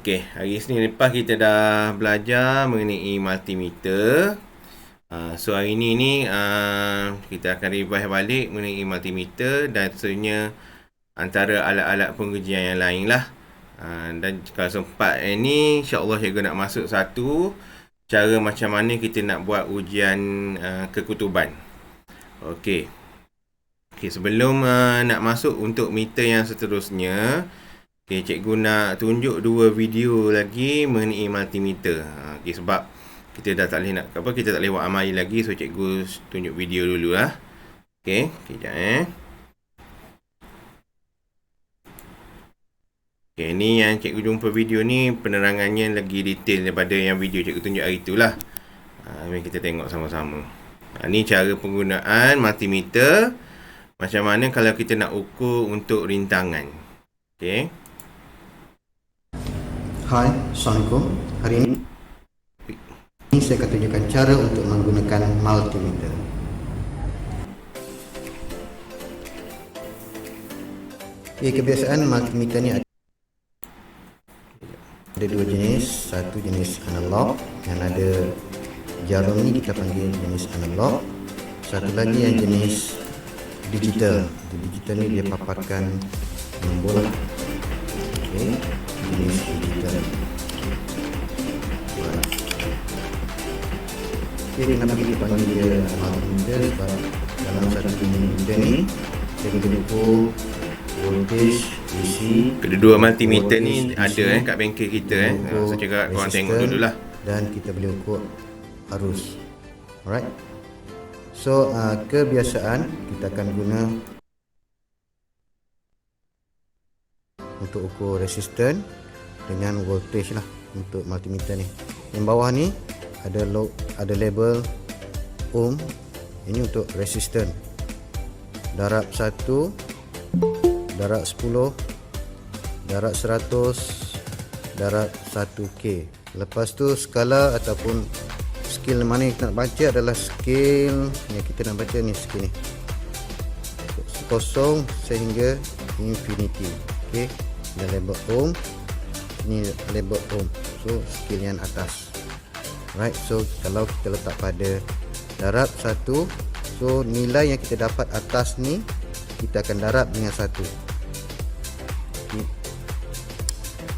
Okey, hari Senin lepas kita dah belajar mengenai multimeter. So hari ni kita akan revise balik mengenai multimeter dan seterusnya antara alat-alat pengujian yang lain lah. Dan kalau sempat ni insya-Allah cikgu nak masuk satu cara macam mana kita nak buat ujian kekutuban. Okey. Okey, sebelum nak masuk untuk meter yang seterusnya, okay, cikgu nak tunjuk dua video lagi mengenai multimeter. Okay, sebab kita dah tak boleh nak kita tak boleh buat amali lagi, so cikgu tunjuk video dulu lah. Okey, kejap Okey, ni yang cikgu jumpa video ni penerangannya lagi detail daripada yang video cikgu tunjuk hari itulah. Mari kita tengok sama-sama. Ni cara penggunaan multimeter. Macam mana kalau kita nak ukur untuk rintangan. Okey. Hai, Assalamualaikum. Hari ini saya akan tunjukkan cara untuk menggunakan multimeter. Kebiasaan multimeter ni ada dua jenis. Satu jenis analog, yang ada jarum ni kita panggil jenis analog. Satu lagi yang jenis digital. Digital ni dia paparkan nombor. Okey, jenis digital. Kenapa kita panggil dia multimeter? Sebab dalam satu multimeter ni kita boleh ukur voltage DC. Kedua multimeter ni ada kat bengkel kita so cakap korang tengok dululah. Dan kita boleh ukur arus. Alright. So kebiasaan kita akan guna untuk ukur resisten dengan voltage lah untuk multimeter ni. Yang bawah ni ada label ohm. Ini untuk resisten. Darab 1, darab 10, darab 100, darab 1K. Lepas tu skala ataupun skill mana yang kita nak baca adalah skill yang kita nak baca ni, skill ni 0 sehingga infinity. Okey, dan label ohm ni label ohm, so skill yang atas. Right, so kalau kita letak pada darab 1, so nilai yang kita dapat atas ni kita akan darab dengan 1. Okay.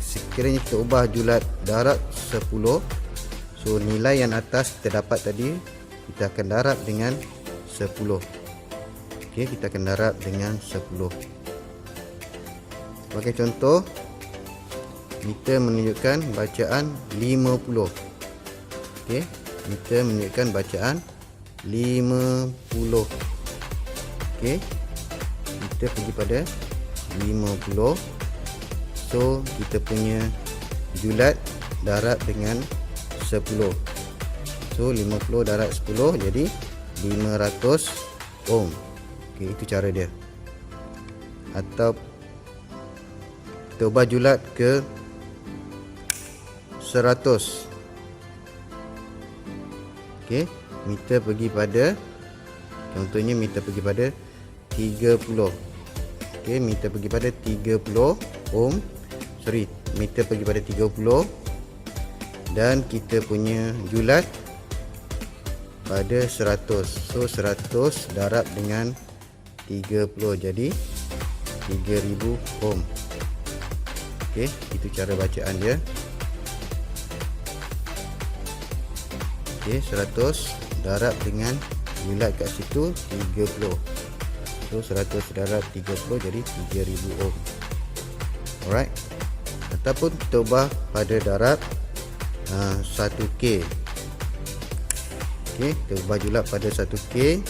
Sekiranya kita ubah julat darab 10, so nilai yang atas kita dapat tadi kita akan darab dengan 10. Okey, kita akan darab dengan 10. Sebagai contoh, meter menunjukkan bacaan 50. Okey, meter menunjukkan bacaan 50. Okey, kita pergi pada 50. So kita punya julat darab dengan 10. So 50 darab 10 jadi 500 ohm. Okey, itu cara dia. Atau kita ubah julat ke 100. Okey, meter pergi pada, contohnya meter pergi pada 30. Okey, meter pergi pada 30 ohm. Meter pergi pada 30 dan kita punya julat pada 100. So 100 darab dengan 30 jadi 3000 ohm. Okey, itu cara bacaan dia. Okey, 100 darab dengan julat kat situ 30. So 100 darab 30 jadi 3000 ohm. Alright. Ataupun kita ubah pada darab 1K. Okey, kita ubah julat pada 1K.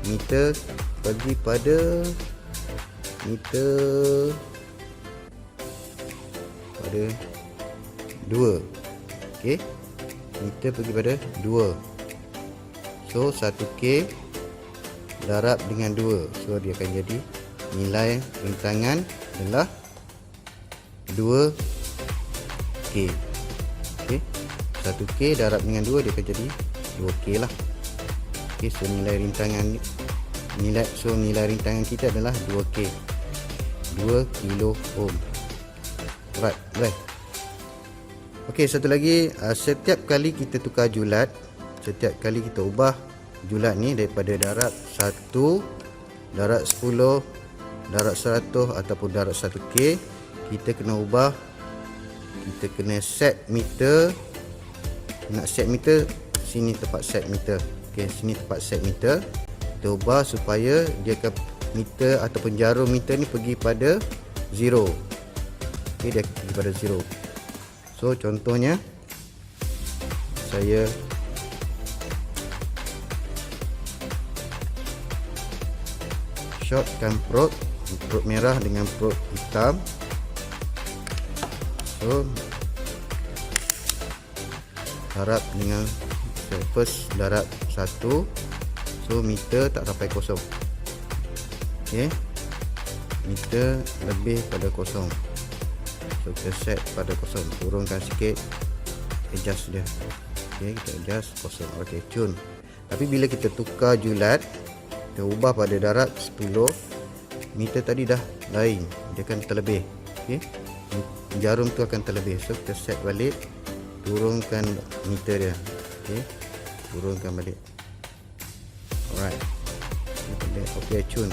Meter pergi pada meter pada 2. Okey, meter pergi pada 2. So 1K darab dengan 2, so dia akan jadi nilai rintangan adalah 2K. Okey, 1K darab dengan 2 dia akan jadi 2K lah. Okey, so nilai rintangan kita adalah 2K, 2 kilo ohm. Right, boleh. Okey, satu lagi, setiap kali kita tukar julat, setiap kali kita ubah julat ni daripada darab 1, darab 10, darab 100 ataupun darab 1K, kita kena ubah, kita kena set meter. Nak set meter, sini tempat set meter. Okey, sini tempat set meter. Kita ubah supaya dia akan meter ataupun jarum meter ni pergi pada 0. Okey, dia pergi pada 0. So contohnya saya shortkan probe merah dengan probe hitam. So darab dengan first darab 1. So meter tak sampai kosong. Okey, meter lebih pada kosong. So kita set pada kosong, turunkan sikit, adjust dia. Okey, kita adjust kosong. Okey, tune. Tapi bila kita tukar julat, kita ubah pada darab 10, meter tadi dah lain, dia akan terlebih. Okey, jarum tu akan terlebih. So kita set balik, turunkan meter dia. Okey, turunkan balik. Alright, okey, tune.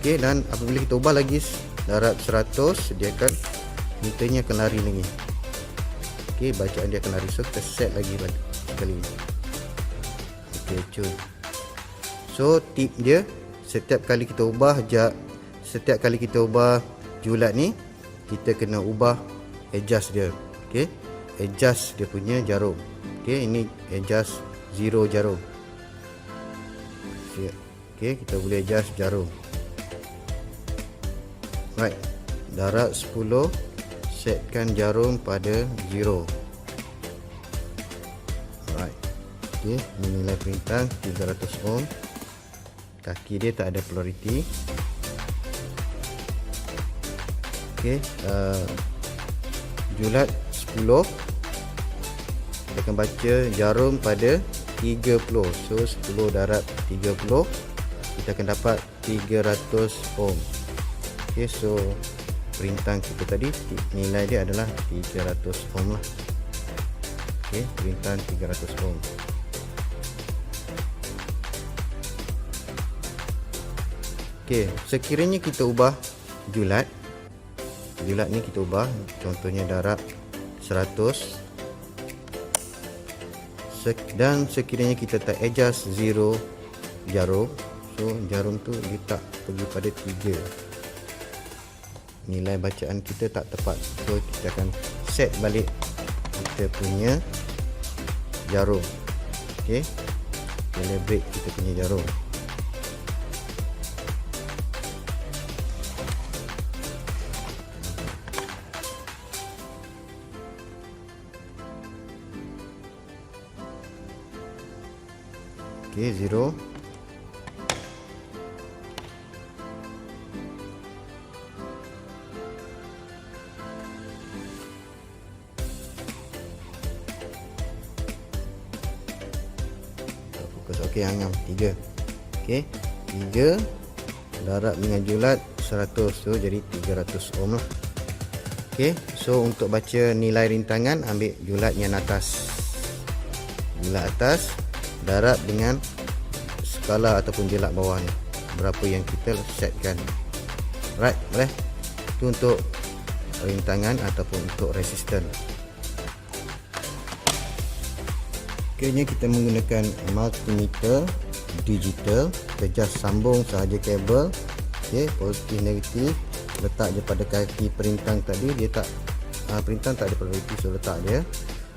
Okey, dan apabila kita ubah lagi darab 100, dia akan meternya akan lari lagi. Okey, bacaan dia akan lari. So kita set lagi sekali. Okey, tune. So tip dia, setiap kali kita ubah julat ni, kita kena ubah adjust dia. Okey, adjust dia punya jarum. Okey, ini adjust 0 jarum. Okey, kita boleh adjust jarum. Right, darab 10, setkan jarum pada 0. Alright. Okey, nilai perintah 300 ohm. Kaki dia tak ada polariti. Okey, julat 10, kita akan baca jarum pada 30. So 10 darab 30, kita akan dapat 300 ohm. Okey, so perintah kita tadi nilai dia adalah 300 ohm lah. Okey, perintah 300 ohm. Okey, sekiranya kita ubah julat ni kita ubah, contohnya darab 100, dan sekiranya kita tak adjust 0 jarum, so jarum tu dia tak pergi pada 3, nilai bacaan kita tak tepat. So kita akan set balik kita punya jarum. Okey, calibrate kita punya jarum. Okey, 0. Okey, hangam 3. Okey, 3 darab dengan julat 100, so jadi 300 ohm lah. Okey, so untuk baca nilai rintangan, ambil julat yang atas. Julat atas darab dengan skala ataupun julat bawah ni, berapa yang kita setkan. Right, boleh. Itu untuk rintangan ataupun untuk resisten. Akhirnya kita menggunakan multimeter digital. Kita just sambung sahaja kabel. Okey, positif negatif, letak je pada kaki perintang tadi. Dia tak perintang tak ada polariti, so letak dia.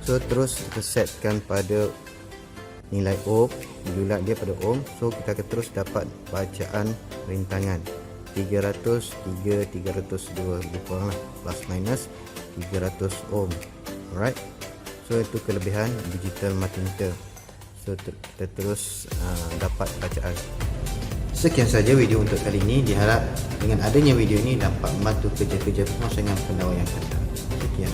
So terus kita setkan pada nilai ohm, julat dia pada ohm. So kita akan terus dapat bacaan rintangan 300, 3, 302, lebih kurang lah, plus minus 300 ohm. Alright, so itu kelebihan digital multimeter. So kita terus dapat bacaan. Sekian saja video untuk kali ini. Diharap dengan adanya video ini dapat membantu kerja-kerja pemasangan pendawai yang datang. Sekian.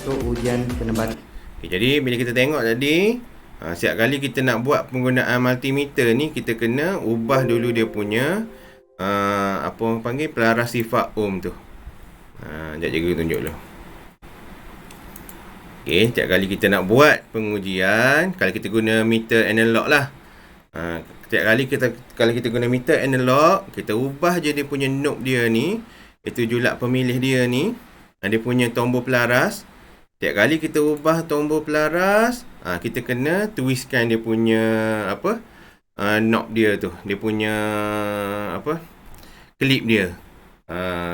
Untuk ujian penebatan. Okay, jadi bila kita tengok tadi Setiap kali kita nak buat penggunaan multimeter ni, kita kena ubah dulu dia punya apa orang panggil, pelaras sifar ohm tu. Sekejap cikgu tunjuk dulu. Okey, setiap kali kita nak buat pengujian, kalau kita guna meter analog lah. Setiap kali kalau kita guna meter analog, kita ubah je dia punya knob dia ni, itu julak pemilih dia ni, dia punya tombol pelaras. Setiap kali kita ubah tombol pelaras, kita kena twistkan dia punya knob dia tu, dia punya klip dia,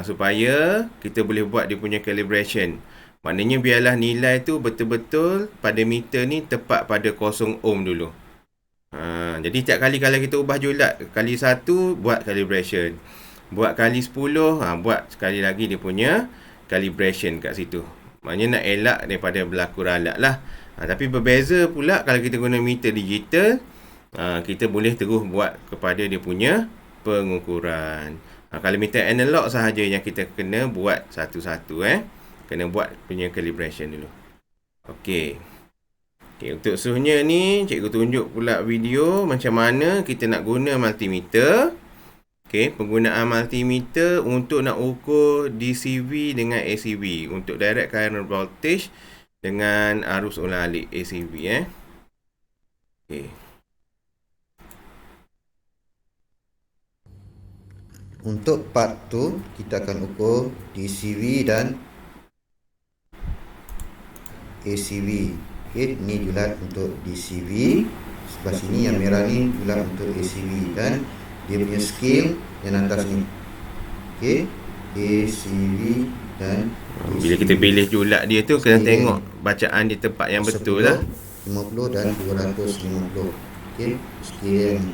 supaya kita boleh buat dia punya calibration. Maknanya biarlah nilai tu betul-betul pada meter ni tepat pada 0 ohm dulu. Jadi setiap kali kalau kita ubah julak kali 1, buat calibration. Buat kali 10, buat sekali lagi dia punya calibration kat situ. Maknanya nak elak daripada berlaku ralat lah. Tapi berbeza pula kalau kita guna meter digital, kita boleh terus buat kepada dia punya pengukuran. Kalau meter analog sahaja yang kita kena buat satu-satu. Kena buat punya calibration dulu. Okey, untuk suhunya ni, cikgu tunjuk pula video macam mana kita nak guna multimeter. Okey, penggunaan multimeter untuk nak ukur DCV dengan ACV, untuk direct current voltage dengan arus ulang alik ACV. Okey. Untuk part tu kita akan ukur DCV dan ACV. Okey, ni julat untuk DCV. Sebelah sini yang merah ni julat untuk ACV, dan dia punya scale yang atas ni. Okey, ACV dan DCV. Bila kita pilih julak dia tu, kena tengok bacaan di tempat yang betul lah. 50 dan 250. Okey, scale ni.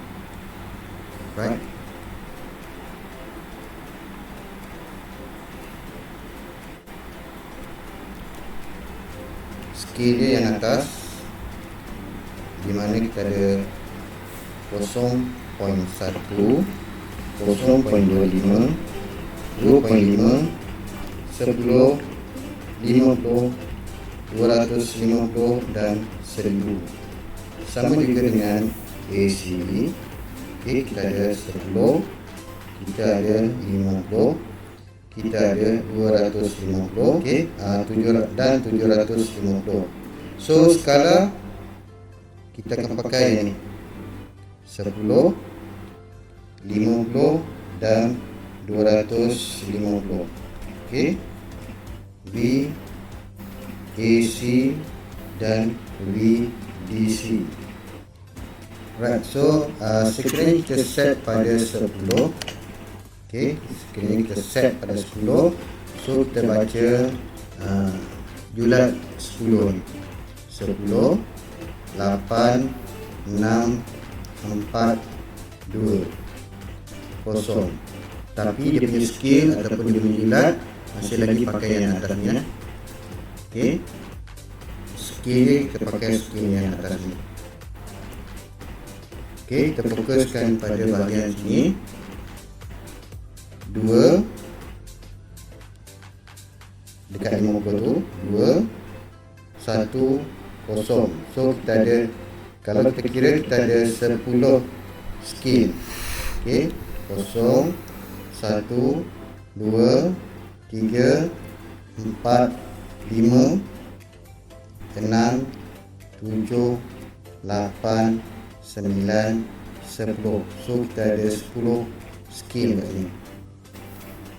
Right. Scale dia yang atas, di mana kita ada 0.1, 0.25, 2.5, 10, 50, 250 dan 1000. Sama juga dengan ACV. Okey, kita ada 10, kita ada 50, kita ada 250, okey, 700 dan 750. So skala kita akan pakai ni 10, 50 dan 250. Okey, V, AC dan VDC. Right, so sekiranya kita set pada 10. Okey, sekiranya kita set pada 10, so kita baca julat 10 ni. 10, 8, 6, 4, 2, 0. Tapi dia punya scale ataupun dia punya julat masih lagi pakai yang atas ni. Okey, scale kita pakai scale yang atas ni. Okey, kita fokuskan pada bahagian sini. 2 dekat 50 tu, 2, 1, 0. So kita ada, kalau kita kira, kita ada 10 scale. Okey, 0, 1, 2, 3, 4, 5, 6, 7, 8, 9, 10. So kita ada 10 scale kat sini.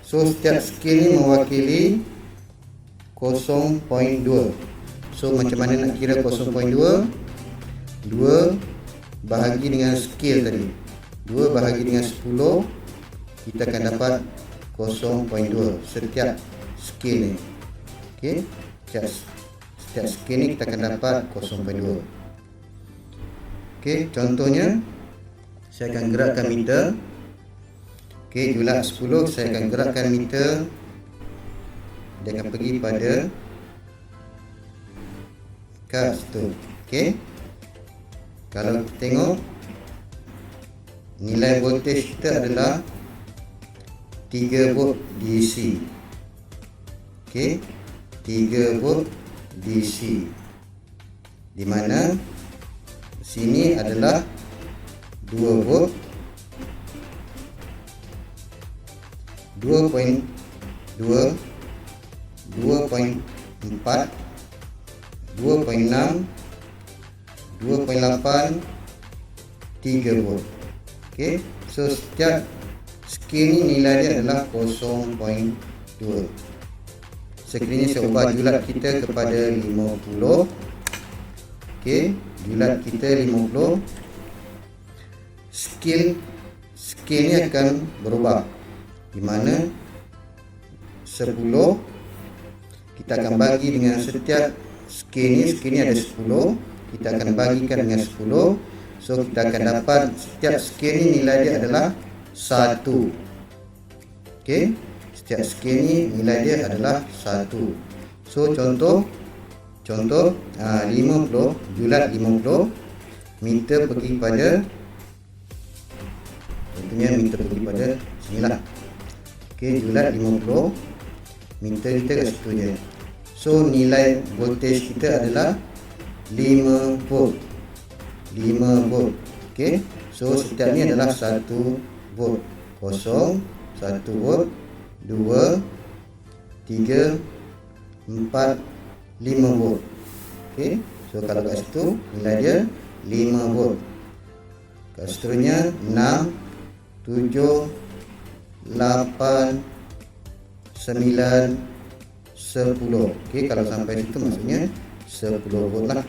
So setiap scale ni mewakili 0.2. So macam mana nak kira 0.2? 2 bahagi dengan scale tadi, 2 bahagi dengan 10, kita akan dapat 0.2 setiap scale ni. Okey, setiap scale ni kita akan dapat 0.2. Okey, contohnya saya akan gerakkan meter. Okey, julat 10, saya akan gerakkan meter. Dia akan pergi pada kat situ. Okey, kalau kita tengok, nilai voltage kita adalah 3 volt DC. Okey, 3 volt DC, di mana sini adalah 2 volt, 2.2, 2.4, 2.6, 2.8, 3 volt. Okey, so setiap skil ni nilai dia adalah 0.2. Sekiranya saya ubah julat kita kepada 50. Okey, julat kita 50. Skil ni akan berubah, di mana 10 kita akan bagi dengan setiap skil ni ada 10, kita akan bagikan dengan 10. So kita akan dapat setiap skil ni nilai dia adalah 1. Okey, setiap skil ni nilai dia adalah 1. So contoh 50, julat 50, meter pergi pada, contohnya meter pergi pada sinilah. Okey, julat 50, meter kita kat situ je. So nilai voltage kita adalah 5 volt. 5 volt. Okey, so setiap ni adalah 1 volt. 0, 1 volt, 2, 3, 4, 5 volt. Okey, so kalau kat situ nilai dia 5 volt. Kat seterusnya 6, 7, 8, 9, 10. Okey, kalau sampai situ maksudnya 10 volt lah.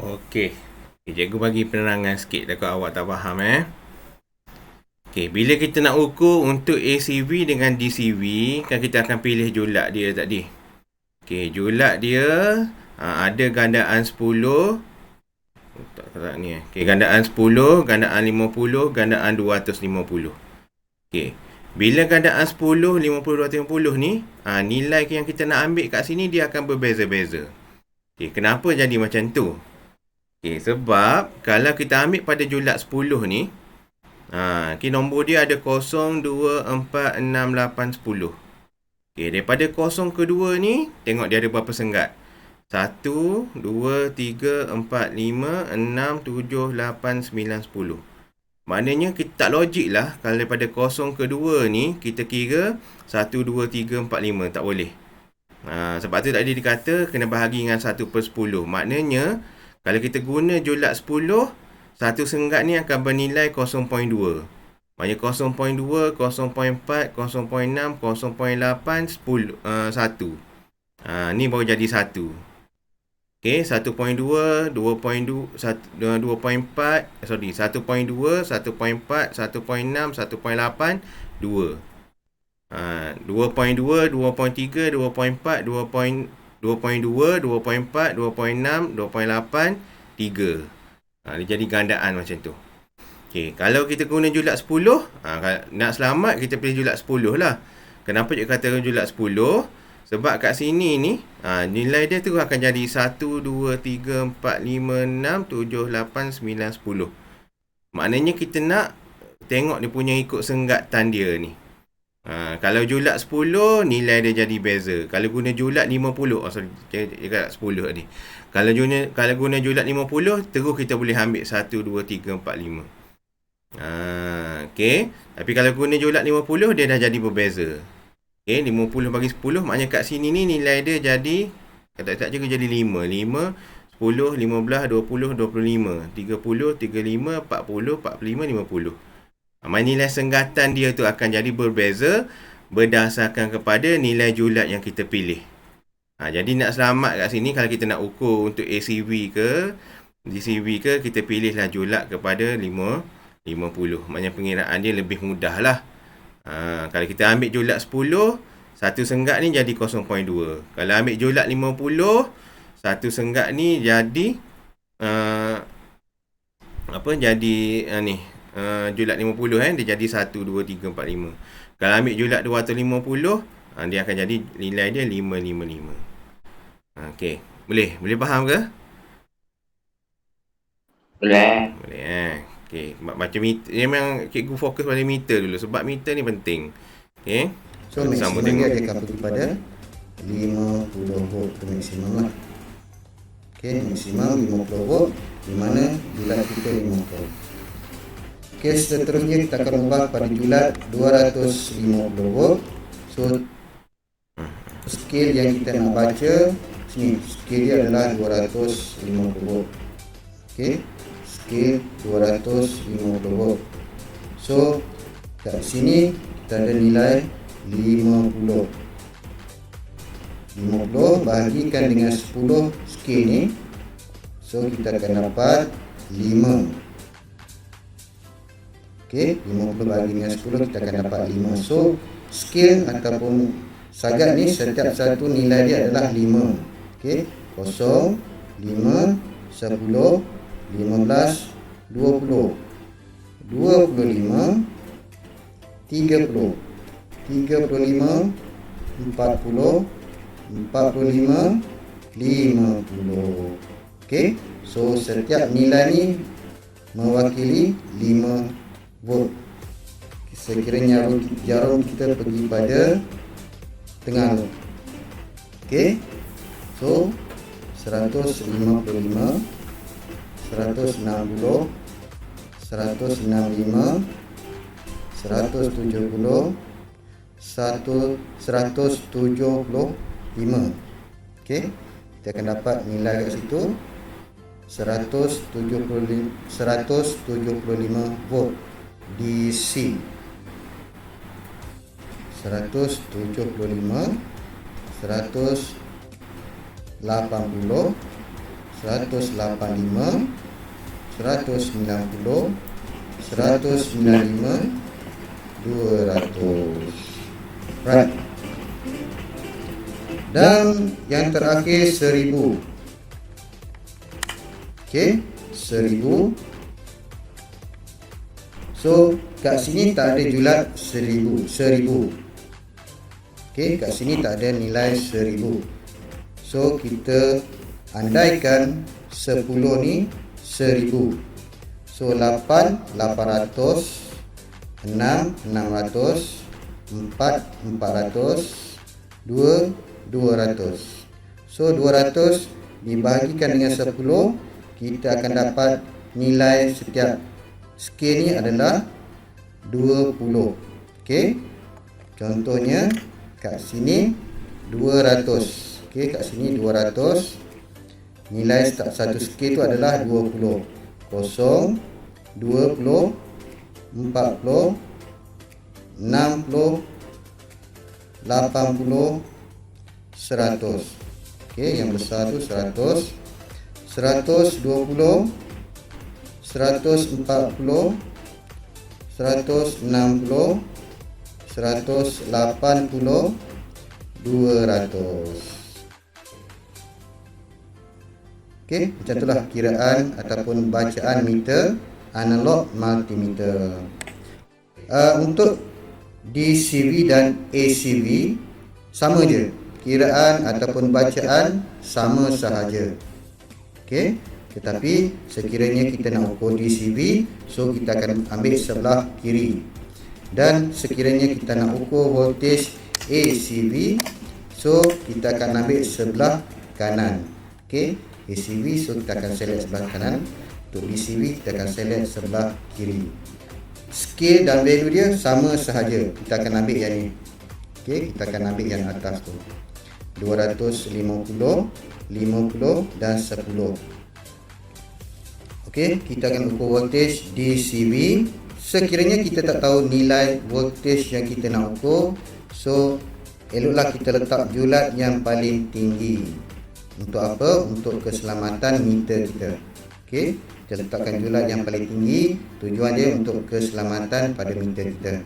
Okey. Cikgu bagi penerangan sikit takut awak tak faham Okey, bila kita nak ukur untuk ACV dengan DCV, kan kita akan pilih julat dia tadi. Okey, julat dia ada gandaan 10. Tak ni. Okey, gandaan 10, gandaan 50, gandaan 250. Okey. Bila gandaan 10, 50, 250 ni, nilai yang kita nak ambil kat sini dia akan berbeza-beza. Okey, kenapa jadi macam tu? Okey, sebab kalau kita ambil pada julat 10 ni, nombor dia ada 0, 2, 4, 6, 8, 10. Okey, daripada 0 ke 2 ni, tengok dia ada berapa senggat. 1, 2, 3, 4, 5, 6, 7, 8, 9, 10. Maknanya kita tak logik lah kalau daripada 0 ke 2 ni, kita kira 1, 2, 3, 4, 5. Tak boleh. Sebab tu tadi dikata kena bahagi dengan 1/10. Maknanya, kalau kita guna julat 10, satu senggat ni akan bernilai 0.2. Maknanya 0.2, 0.4, 0.6, 0.8, 10, 1. Ni baru jadi 1. Okey, 1.2, 2.2, 2.4, 1.2, 1.4, 1.6, 1.8, 2. 2.2, 2.3, 2.4, 2.2, 2.4, 2.6, 2.8, 3. Dia jadi gandaan macam tu. Okey, kalau kita guna julat 10, nak selamat kita pilih julat 10 lah. Kenapa dia kata julat 10? Sebab kat sini ni, nilai dia tu akan jadi 1, 2, 3, 4, 5, 6, 7, 8, 9, 10. Maknanya kita nak tengok dia punya ikut senggatan dia ni. Kalau julat 10, nilai dia jadi beza. Kalau guna julat 50, dia 10 tadi. Kalau guna julat 50, terus kita boleh ambil 1, 2, 3, 4, 5. Okey. Tapi kalau guna julat 50, dia dah jadi berbeza. Okey, 50 bagi 10, maknanya kat sini ni nilai dia jadi, tak je jadi 5. 5, 10, 15, 20, 25, 30, 35, 40, 45, 50. Nilai senggatan dia tu akan jadi berbeza berdasarkan kepada nilai julat yang kita pilih. Jadi nak selamat kat sini, kalau kita nak ukur untuk ACV ke DCV ke, kita pilihlah julat kepada 50. Maknanya pengiraan dia lebih mudah lah. Kalau kita ambil julat 10, satu senggat ni jadi 0.2. Kalau ambil julat 50, satu senggat ni jadi julat 50 dia jadi 1, 2, 3, 4, 5. Kalau ambil julat 250, dia akan jadi nilai dia 555. Okey, boleh faham ke? Boleh. Okey, macam meter, memang cikgu fokus pada meter dulu sebab meter ni penting. Okey. So maksimum dia akan pergi pada 50 volt tu maksimum lah. Okey, maksimum 50 volt di mana julat kita 50. Okey, seterusnya kita akan ubah pada julat 250 volt. So scale yang kita nak baca sini, scale dia adalah 250 volt. Okey, scale 250 volt. So kat sini kita ada nilai 50. 50 bahagikan dengan 10 scale ni. So kita akan dapat 5. Okey, 50 bahagi dengan 10 kita akan dapat 5. So scale ataupun sagat ni setiap satu nilai dia adalah 5. Okey, 0, 5, 10, 15, 20, 25, 30, 35, 40, 45, 50. Okey, so setiap nilai ni mewakili 5 volt. Sekiranya jarum kita pergi pada tengah. Okey, so 155, 160, 165, 170, 175. Okey, kita akan dapat nilai kat situ 175 volt DC. 175, 180, 185, 190, 195, 200. Right. Dan yang terakhir 1000. Okey, 1000. So kat sini tak ada julat 1000. Okey, kat sini tak ada nilai 1000. So kita andaikan 10 ni 1000. So 8 800, 6 600, 4 400, 2 200. So 200 dibahagikan dengan 10, kita akan dapat nilai setiap scale ni adalah 20. Okey, contohnya kat sini 200. Okey, kat sini 200. Nilai satu scale tu adalah 20. 0, 20, 40, 60, 80, 100. Okey, yang besar tu 100, 120, 140, 160, 180, 200. Okey, macam itulah kiraan ataupun bacaan meter analog multimeter. Untuk DCV dan ACV sama je, kiraan ataupun bacaan sama sahaja. Okey, tetapi sekiranya kita nak ukur DCV, so kita akan ambil sebelah kiri. Dan sekiranya kita nak ukur voltage ACV, so kita akan ambil sebelah kanan. Okey, ACV, so kita akan select sebelah kanan. Untuk DCV kita akan select sebelah kiri. Scale dan value dia sama sahaja, kita akan ambil yang ni. Okey, kita akan ambil yang atas tu, 250, 50 dan 10. Okey, kita akan ukur voltage DCV. Sekiranya kita tak tahu nilai voltage yang kita nak ukur, so eloklah kita letak julat yang paling tinggi. Untuk apa? Untuk keselamatan meter kita. Okey, kita letakkan julat yang paling tinggi. Tujuan dia untuk keselamatan pada meter kita.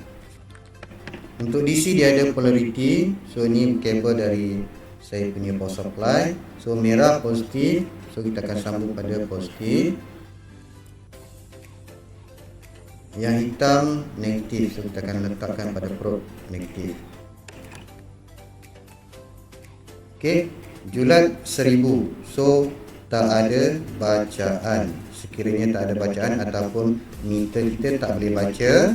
Untuk DC dia ada polarity. So ni kabel dari saya punya power supply. So merah positif, so kita akan sambung pada positif. Yang hitam negatif, so kita akan letakkan pada probe negatif. Okey, julat 1000. So tak ada bacaan. Sekiranya tak ada bacaan ataupun meter kita tak boleh baca,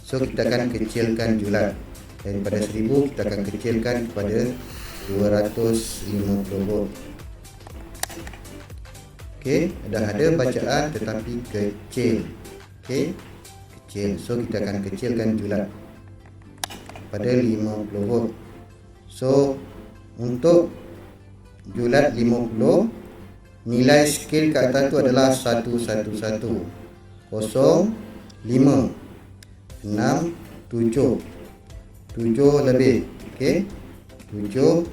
so kita akan kecilkan julat. Daripada 1000 kita akan kecilkan kepada 250 volt. Okey, dah ada bacaan tetapi kecil. Okey, kecil. So kita akan kecilkan julat pada 50 volt. So untuk julat 50, nilai skil kat atas tu adalah 111 0 5 6 7 7 lebih. Okey, 7.4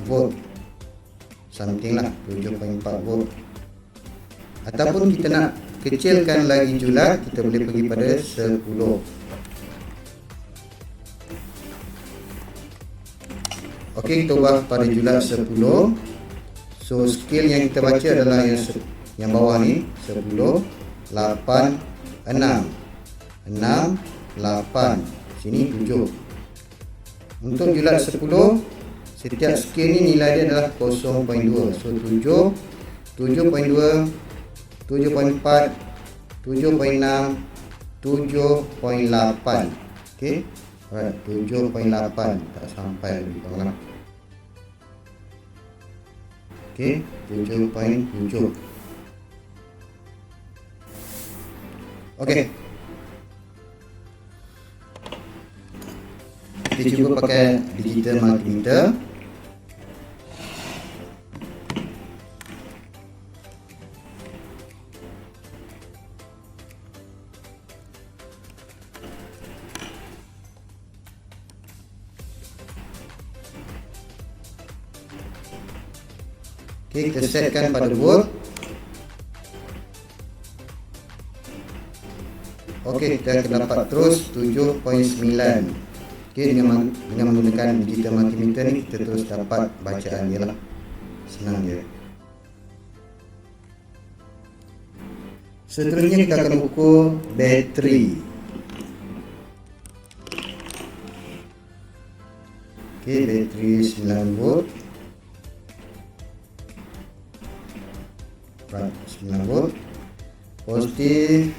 volt, something lah, 7.4 volt. Ataupun kita nak kecilkan lagi julat, kita boleh pergi pada 10. Okey, kita ubah pada julat 10. So skil yang kita baca adalah yang bawah ni, 10 8 6 6 8, sini 7. Untuk julat 10, setiap skil ni nilai dia adalah 0.2. So 7, 7.2, 7.4, 7.6, 7.8. Okey, alright, 7.8 tak sampai lebih kurang. Okey, 7.7. Okey, kita cuba pakai digital multimeter. Okey, kita setkan pada volt. Okey, kita akan dapat terus 7.9. Okey, dengan menggunakan digital multimeter ni kita terus dapat bacaan dia lah. Senang je. Seterusnya kita akan ukur bateri. Okey, bateri 9 volt. 9 volt. Positif.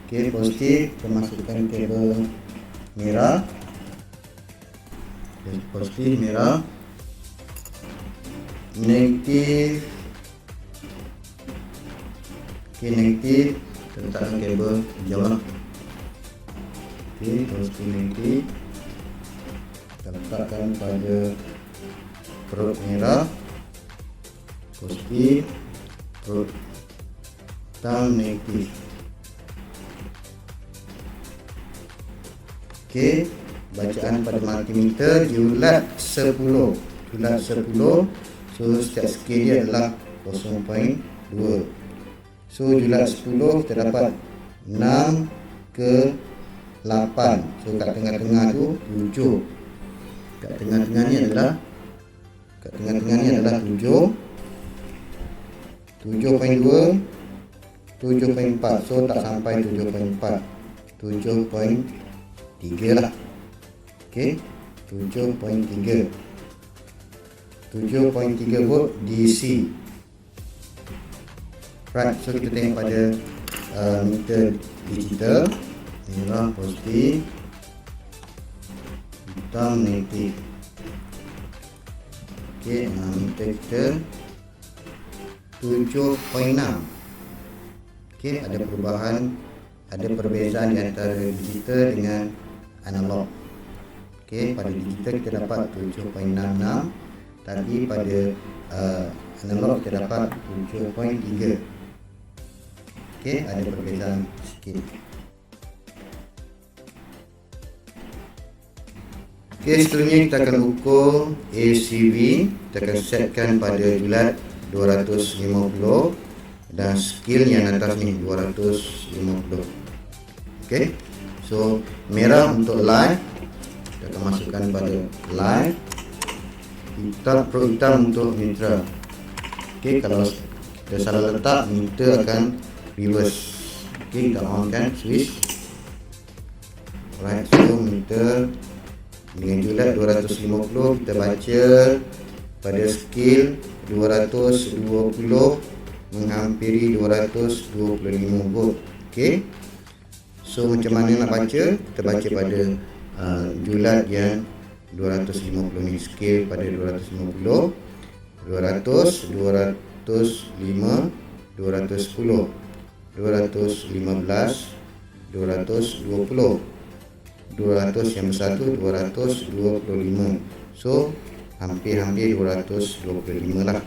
Okey, positif, kita masukkan kabel merah. Okay, positif merah. Negatif. Okey, negatif, kita letakkan kabel hijau lah. Okey, positif negatif, kita letakkan pada perut merah. Positif, perut hitam, negatif. Okey, bacaan pada multimeter julat 10. Julat 10. So setiap skil dia adalah 0.2. So julat 10 kita dapat 6 ke 8. So kat tengah-tengah tu 7. Kat tengah-tengah ni adalah 7. 7.2, 7.4. So tak sampai 7.4. 7.3 lah. Okey, 7.3. 7.3 volt DC. Right, so kita tengok pada meter digital. Merah positif, hitam negatif. Okey, meter kita 7.6. Okey, ada perubahan, ada perbezaan di antara digital dengan analog. Okey, pada digital kita dapat 7.66, tapi pada analog kita dapat 7.3. Okey, ada perbezaan sikit. Okey, seterusnya kita akan ukur ACV. Kita akan setkan pada julat 250 dan skil yang atas ni 250. Okey, so merah untuk live, kita akan masukkan pada live. Hitam untuk neutral. Okey, kalau kita salah letak, meter akan reverse. Okey, kita on kan switch. Alright, so meter dengan julat 250 kita baca pada skil 220 menghampiri 225 volt. Okey, so macam mana nak baca? Kita baca pada julat yang 250 ni, skil pada 250. 200, 205, 210, 215, 220, 200 yang bersatu 225. So hampir-hampir 225 lah.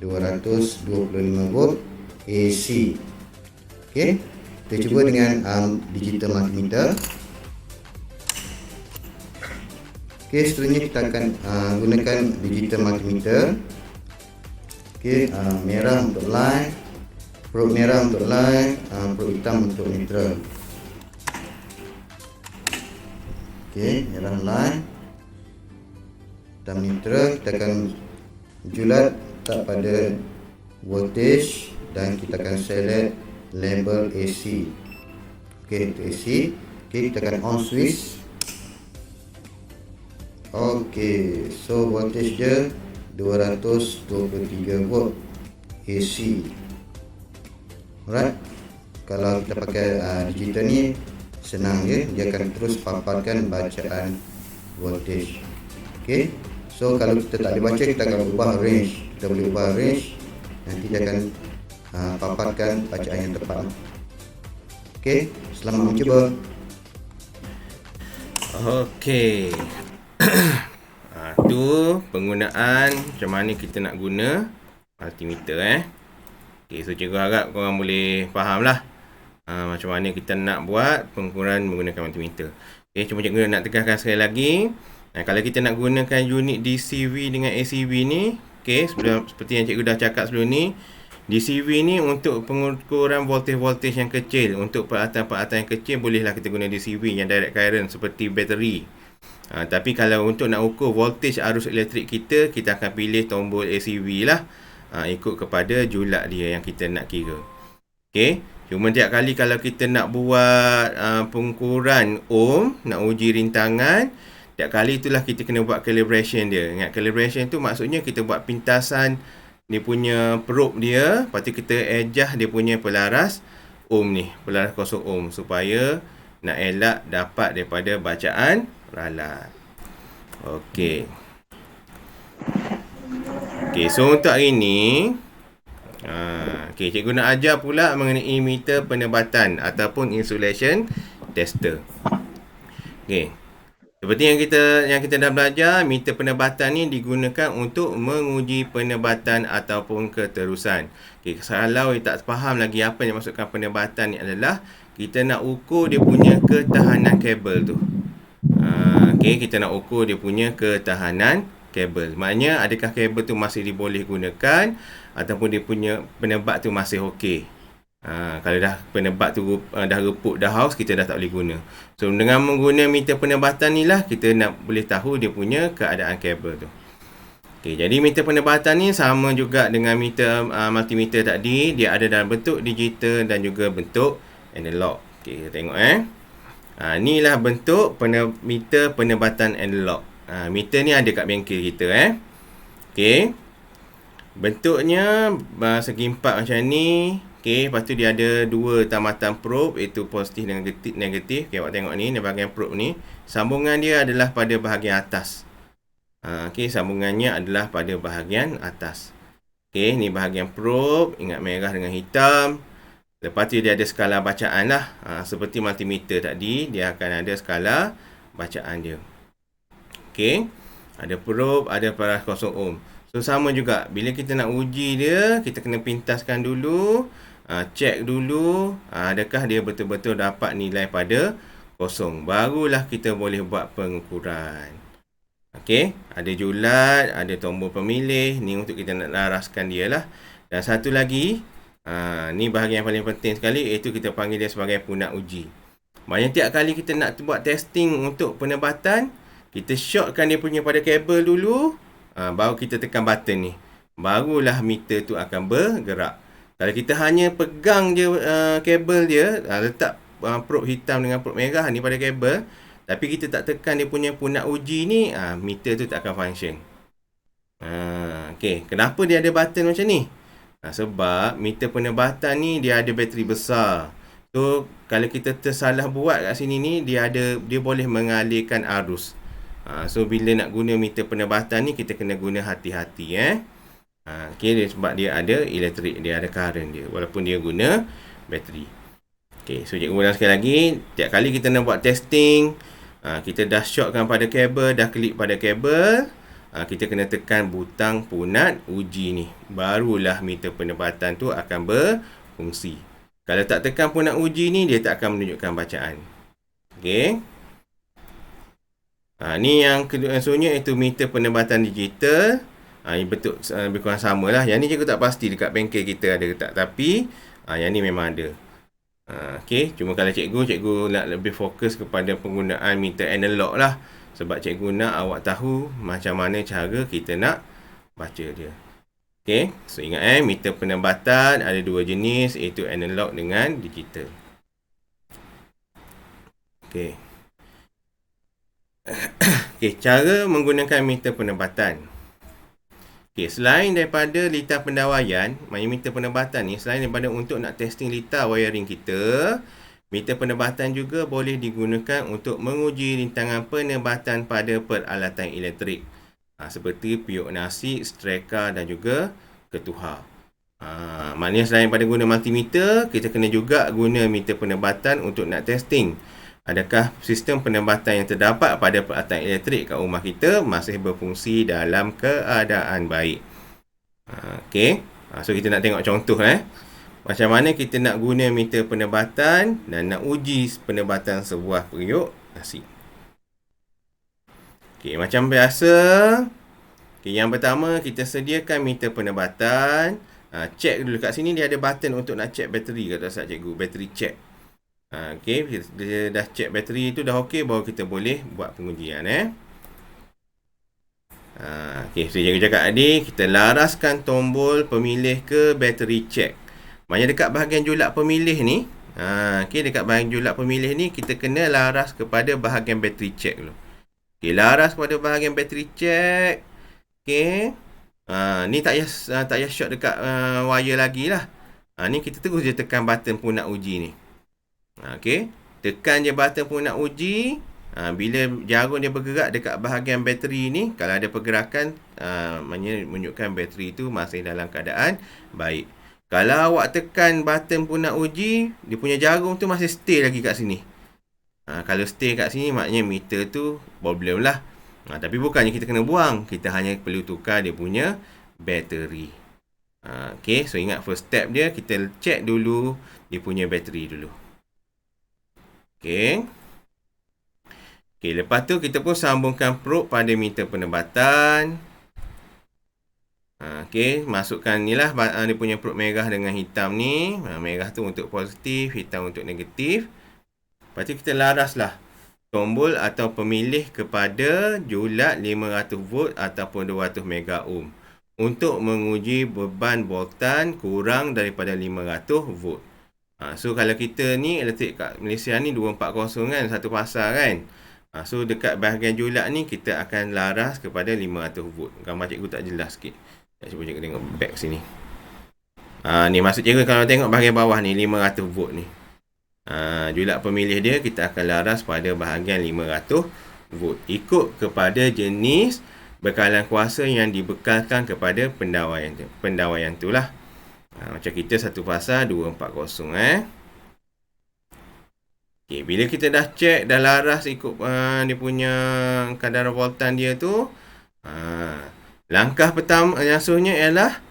225 volt AC. Okey, kita cuba dengan digital multimeter. Okey, seterusnya kita akan gunakan digital multimeter. Okey, merah untuk line, probe merah untuk line, probe hitam untuk neutral. Okey, merah line, hitam neutral. Kita akan julat tak pada voltage dan kita akan select label AC. Okey, untuk AC. Okey, kita akan on switch. Okey, so voltage dia 223 volt AC. Alright. Kalau kita pakai digital ni senang je, dia akan terus paparkan bacaan voltage. Okey. So kalau kita tak boleh baca, kita akan ubah range. Kita boleh ubah range, nanti dia akan paparkan bacaan yang tepat. Okey, selamat mencuba. Okey. Tu penggunaan macam mana kita nak guna multimeter. Okey, so cikgu harap korang boleh faham lah macam mana kita nak buat pengukuran menggunakan multimeter. Okey, cuma cikgu nak tegaskan sekali lagi. Kalau kita nak gunakan unit DCV dengan ACV ni, okey, seperti yang cikgu dah cakap sebelum ni, DCV ni untuk pengukuran voltage-voltage yang kecil. Untuk peralatan-peralatan yang kecil bolehlah kita guna DCV yang direct current seperti bateri. Tapi kalau untuk nak ukur voltage arus elektrik kita, kita akan pilih tombol ACV lah, ikut kepada julat dia yang kita nak kira. Okey, cuma tiap kali kalau kita nak buat pengukuran ohm, nak uji rintangan, tiap kali itulah kita kena buat calibration dia. Ingat, calibration tu maksudnya kita buat pintasan dia punya probe dia, lepas tu kita adjust dia punya pelaras ohm ni, pelaras kosong ohm, supaya nak elak dapat daripada bacaan ralat. Okey. Okey, so untuk hari ni okey, cikgu nak ajar pula mengenai meter penebatan ataupun insulation tester. Okey. Seperti yang kita dah belajar, meter penebatan ni digunakan untuk menguji penebatan ataupun keterusan. Okey, kalau tak faham lagi apa yang maksudkan penebatan ni adalah kita nak ukur dia punya ketahanan kabel tu. Okey, kita nak ukur dia punya ketahanan kabel. Maknanya adakah kabel tu masih diboleh gunakan ataupun dia punya penebat tu masih okey. Kalau dah penebat tu dah reput, dah haus, kita dah tak boleh guna. So dengan menggunakan meter penebatan ni lah kita nak boleh tahu dia punya keadaan kabel tu. Okey, jadi meter penebatan ni sama juga dengan meter multimeter tadi, dia ada dalam bentuk digital dan juga bentuk analog. Okey, kita tengok inilah bentuk meter penebatan analog. Meter ni ada kat bengkel kita Okey. Bentuknya segi empat macam ni. Okey, lepas tu dia ada dua tamatan probe, iaitu positif dan negatif. Okey, awak tengok ni bahagian probe ni. Sambungan dia adalah pada bahagian atas. Okey, sambungannya adalah pada bahagian atas. Okey, ni bahagian probe. Ingat, merah dengan hitam. Lepas tu dia ada skala bacaan lah. Seperti multimeter tadi, dia akan ada skala bacaan dia. Okey, ada probe, ada pelaras kosong ohm. So sama juga, bila kita nak uji dia, kita kena pintaskan dulu, cek dulu adakah dia betul-betul dapat nilai pada kosong. Barulah kita boleh buat pengukuran. Okey, ada julat, ada tombol pemilih, ni untuk kita nak laraskan dia lah. Dan satu lagi, ni bahagian yang paling penting sekali, iaitu kita panggil dia sebagai punat uji. Maknanya tiap kali kita nak buat testing untuk penebatan, kita shortkan dia punya pada kabel dulu, baru kita tekan button ni. Barulah meter tu akan bergerak. Kalau kita hanya pegang je kabel dia, letak probe hitam dengan probe merah ni pada kabel, tapi kita tak tekan dia punya punat uji ni, meter tu tak akan function. Okey, kenapa dia ada button macam ni? Sebab meter penebatan ni dia ada bateri besar. So kalau kita tersalah buat kat sini ni, dia boleh mengalihkan arus. So bila nak guna meter penebatan ni, kita kena guna hati-hati Okey, sebab dia ada elektrik, dia ada current dia walaupun dia guna bateri. Okey, so cikgu ulang sekali lagi. Tiap kali kita nak buat testing, kita dah shortkan pada kabel, dah klip pada kabel, kita kena tekan butang punat uji ni. Barulah meter penebatan tu akan berfungsi. Kalau tak tekan punat uji ni, dia tak akan menunjukkan bacaan. Okey. Ni yang kedua maksudnya itu meter penebatan digital. Ini betul lebih kurang sama lah. Yang ni cikgu tak pasti dekat bengkel kita ada ke tak. Tapi yang ni memang ada. Okey, cuma kalau cikgu nak lebih fokus kepada penggunaan meter analog lah. Sebab cikgu nak awak tahu macam mana cara kita nak baca dia. Okey, so ingat meter penebatan ada dua jenis, iaitu analog dengan digital. Okey. Okey, cara menggunakan meter penebatan. Okey, selain daripada litar pendawaian, meter penebatan ni selain daripada untuk nak testing litar wiring kita, meter penebatan juga boleh digunakan untuk menguji rintangan penebatan pada peralatan elektrik. Seperti piuk nasi, streka dan juga ketuhar. Maknanya selain daripada guna multimeter, kita kena juga guna meter penebatan untuk nak testing. Adakah sistem penebatan yang terdapat pada peralatan elektrik kat rumah kita masih berfungsi dalam keadaan baik. Okey. So kita nak tengok contoh macam mana kita nak guna meter penebatan dan nak uji penebatan sebuah periuk nasi. Okey, macam biasa. Okey, yang pertama kita sediakan meter penebatan. Check dulu kat sini dia ada button untuk nak check bateri kata Ustaz cikgu, bateri check. Okey, dia dah check bateri tu dah okey, baru kita boleh buat pengujian Okey, so cikgu cakap tadi kita laraskan tombol pemilih ke bateri check. Maknanya dekat bahagian julak pemilih ni, okey, dekat bahagian julak pemilih ni kita kena laras kepada bahagian bateri check dulu. Okey, laras kepada bahagian bateri check. Okey. Ni tak payah short dekat wire lagi lah. Ni kita terus je tekan button pun nak uji ni. Okey, tekan je button pun nak uji. Bila jarum dia bergerak dekat bahagian bateri ni, kalau ada pergerakan, maknanya menunjukkan bateri tu masih dalam keadaan baik. Kalau awak tekan button pun nak uji, dia punya jarum tu masih stay lagi kat sini. Kalau stay kat sini, maknanya meter tu problem lah. Tapi bukannya kita kena buang, kita hanya perlu tukar dia punya bateri. Okay, so ingat first step dia, kita check dulu dia punya bateri dulu. Okay. Okay, lepas tu kita pun sambungkan probe pada meter penebatan. Okay, masukkan ni lah dia punya probe merah dengan hitam ni. Merah tu untuk positif, hitam untuk negatif. Lepas tu kita laras lah tombol atau pemilih kepada julat 500 volt ataupun 200 mega ohm untuk menguji beban voltan kurang daripada 500 volt. So kalau kita ni elektrik kat Malaysia ni 240 kan, satu pasar kan. So dekat bahagian julat ni kita akan laras kepada 500 volt. Gambar cikgu tak jelas sikit. Cuba cikgu tengok back sini. Ni maksud cikgu kalau tengok bahagian bawah ni 500 volt ni. Julat pemilih dia kita akan laras pada bahagian 500 volt. Ikut kepada jenis bekalan kuasa yang dibekalkan kepada pendawaian tu lah. Macam kita satu pasar 240 Okay, bila kita dah check, dah laras ikut dia punya kadar voltan dia tu, langkah pertama asuhnya ialah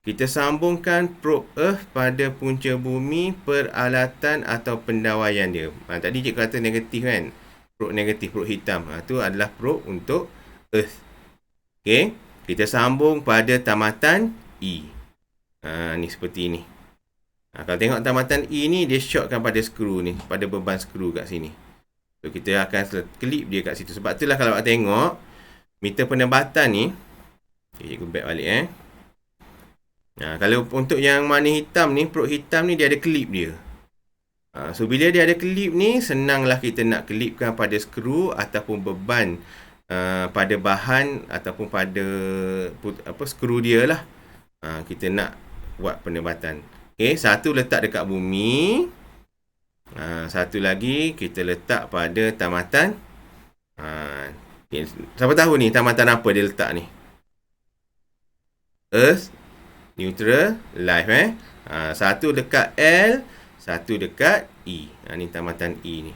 kita sambungkan probe earth pada punca bumi peralatan atau pendawaian dia. Tadi cikgu kata negatif kan, probe negatif, probe hitam. Tu adalah probe untuk earth. Okay, kita sambung pada tamatan E. Ni seperti ni. Kalau tengok tamatan E ni, dia shortkan pada skru ni, pada beban skru kat sini. So kita akan klip dia kat situ. Sebab itulah kalau awak tengok meter penebatan ni, cikgu back balik kalau untuk yang mana hitam ni, probe hitam ni dia ada klip dia. So bila dia ada klip ni, senanglah kita nak klipkan pada skru ataupun beban pada bahan ataupun pada skru dia lah. Kita nak buat penebatan. Okay, satu letak dekat bumi. Satu lagi kita letak pada tamatan. Okay, siapa tahu ni tamatan apa dia letak ni? Earth neutral, live satu dekat L, satu dekat E. Ni tamatan E ni.